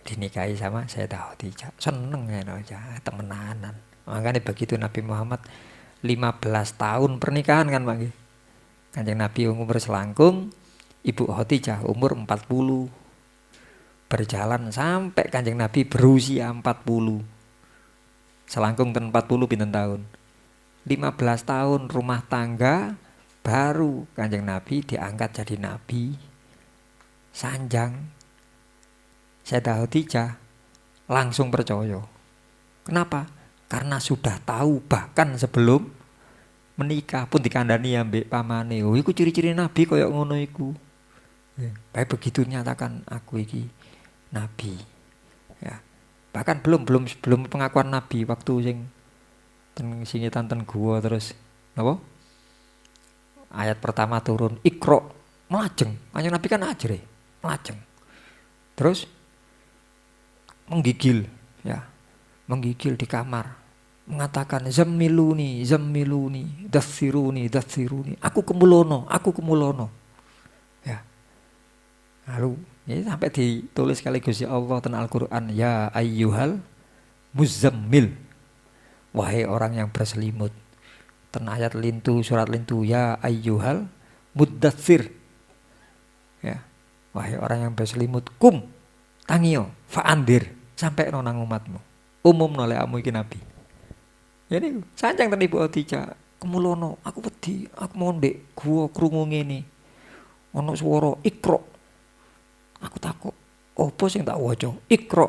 S1: dinikahi sama Sayyidah Khadijah. Seneng ya aja, temenanan. Makanya begitu Nabi Muhammad 15 tahun pernikahan kan Pak. Kanjeng Nabi umur selangkung, Ibu Khadijah umur 40. Berjalan sampai Kanjeng Nabi berusia 40. Selangkung ten 40 pinten tahun. 15 tahun rumah tangga baru Kanjeng Nabi diangkat jadi nabi. Sanjang Sayyidah Khadijah langsung percaya. Kenapa? Karena sudah tahu bahkan sebelum menikah pun dikandani ambek pamane. Oh, iku ciri-ciri nabi koyo ngono iku. Baik begitu nyatakan aku iki nabi. Ya. Bahkan belum pengakuan nabi waktu sing ten gua terus napa? Ayat pertama turun Iqra melajeng. Kanjeng Nabi kan ajre. Melajeng. Terus menggigil di kamar, mengatakan zammiluni dathiruni. Aku kemulono. Ya. Lalu ini sampai ditulis sekaligus ya Allah dan Al-Qur'an, ya ayyuhal muzammil. Wahai orang yang berselimut. Ten ayat lintu surat lintu ya ayyuhal muddatsir. Ya. Wahai orang yang berselimut, kum tangio fa'andir sampai nonang umatmu. Umum noleh amu iki nabi. Jadi sanjang ten Ibu Khadijah, kemulono, aku wedi, aku mau ndek gua krungu ngene. Ono swara Iqra. Aku takut, opo sing tak waca? Iqra.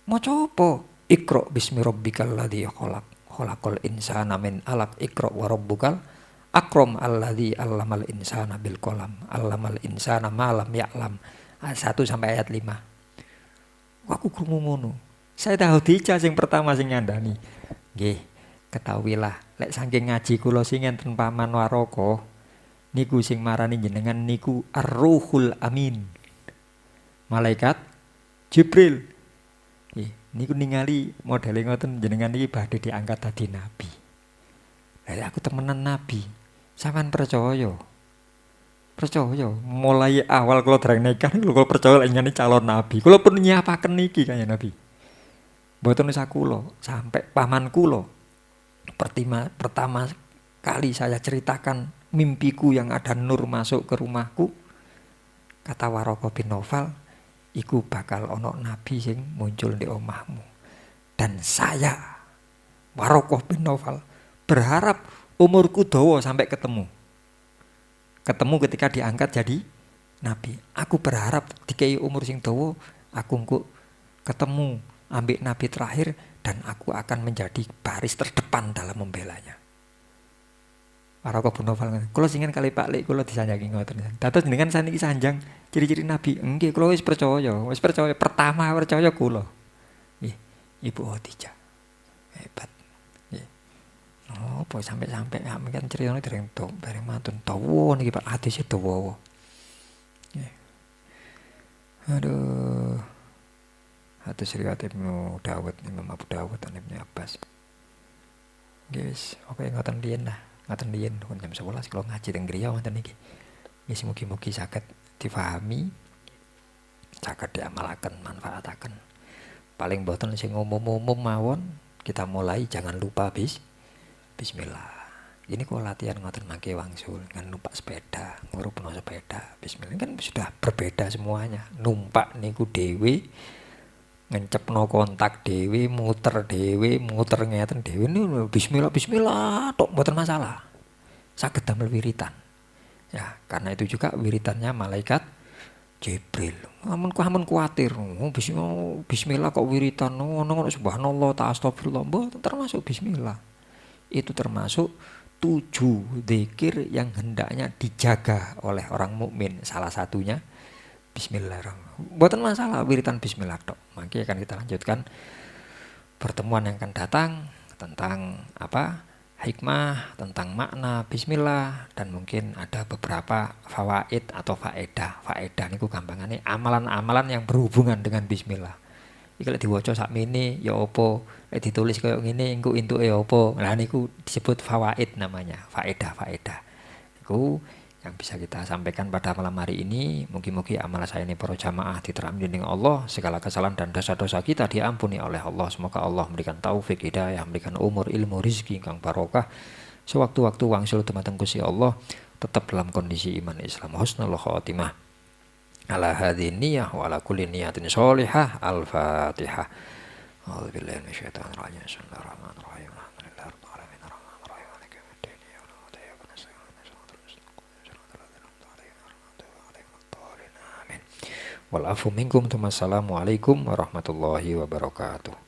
S1: Maca apa? Iqra bismi rabbikal ladzi khalaqal insana min alaq. Iqra wa rabbukal akram alladzi 'allamal insana bil qalam. 'Allamal insana ma lam ya'lam. Ayat 1 sampai ayat 5. Aku krungu ngono. Sayyidah Khadijah sing pertama sing nyandani. Nggih, ketahuilah lek saking ngaji kula sing enten Paman Waraka niku sing marani jenengan niku Ar-Ruhul Amin. Malaikat Jibril. Nggih, niku ningali modele ngoten jenengan iki badhe diangkat dadi nabi. Lah aku temenan nabi. Sampeyan percaya? Percaya. Mulai awal kula dereng nikah niku kula percaya lek nyane calon nabi. Kula pun nyiapaken niki kaya nabi. Mboten usah kula, sampai paman kula. Pertama kali saya ceritakan mimpiku yang ada nur masuk ke rumahku. Kata Waraka bin Naufal, iku bakal ono nabi sing muncul di omahmu. Dan saya Waraka bin Naufal berharap umurku dawa sampai ketemu ketika diangkat jadi nabi. Aku berharap dikai umur sing dawa, aku engko ketemu ambek nabi terakhir dan aku akan menjadi baris terdepan dalam membelanya. Waraka bin Naufal, kula singen kali Pak Lek kula disanjangi ngoten. Dados dengan saniki sanjang ciri-ciri nabi. Nggih, kula wis percaya. Pertama percaya kula. Nggih, Ibu Khadijah. Hebat. Nggih. Oh, apa sampai kan ceritane dereng bareng mantun dawa niki Pak, hadise dawa. Nggih. Aduh. Hadis riwayat Ibnu Dawud, Imam Abu Dawud dan Ibnu Abbas. Guys, oke ngoten riyen lah. Ngoten riyen jam 11 kalau ngaji teng griya ngoten niki. Wis mugi-mugi saged difahami, saged diamalaken, manfaataken. Paling boten sing umum-umum mawon, kita mulai jangan lupa bismillah. Ini kok latihan ngoten mangke wangsul, kan numpak sepeda, ngurupno sepeda. Bismillah kan sudah berbeda semuanya. Numpak niku dhewe, ngencepno kontak dhewe, muter ngeten dhewe niku bismillah tok mboten masalah. Saged damel wiritan. Ya, karena itu juga wiritannya malaikat Jibril. Amun kuwatir, bismillah kok wiritan ngono subhanallah ta astagfirullah mboten termasuk bismillah. Itu termasuk 7 zikir yang hendaknya dijaga oleh orang mukmin. Salah satunya Bismillahirrahmanirrahim. Buatan masalah wiritan bismillah tok. Maka akan kita lanjutkan pertemuan yang akan datang tentang apa? Hikmah, tentang makna bismillah, dan mungkin ada beberapa fawaid atau faedah. Faedah niku gampangane amalan-amalan yang berhubungan dengan bismillah. Iki lek diwaca sakmene ya apa, lek ditulis kaya ngene engko entuke apa. Lah niku disebut fawaid namanya, faedah-faedah. Niku yang bisa kita sampaikan pada malam hari ini. Mugi-mugi amal saya ini para jamaah diterima dening Allah, segala kesalahan dan dosa-dosa kita diampuni oleh Allah. Semoga Allah memberikan taufik hidayah, memberikan umur, ilmu, rizki kang barokah. Sewaktu-waktu wangsul dumateng Gusti Allah, tetap dalam kondisi iman Islam husnul khotimah. Ala hadhihi niyyah wa ala kulli niyatin sholihah. Al-Fatihah. A'udzubillahi minasyaitonir rajim. Bismillahirrahmanirrahim. Wal afu minkum. Assalamualaikum warahmatullahi wabarakatuh.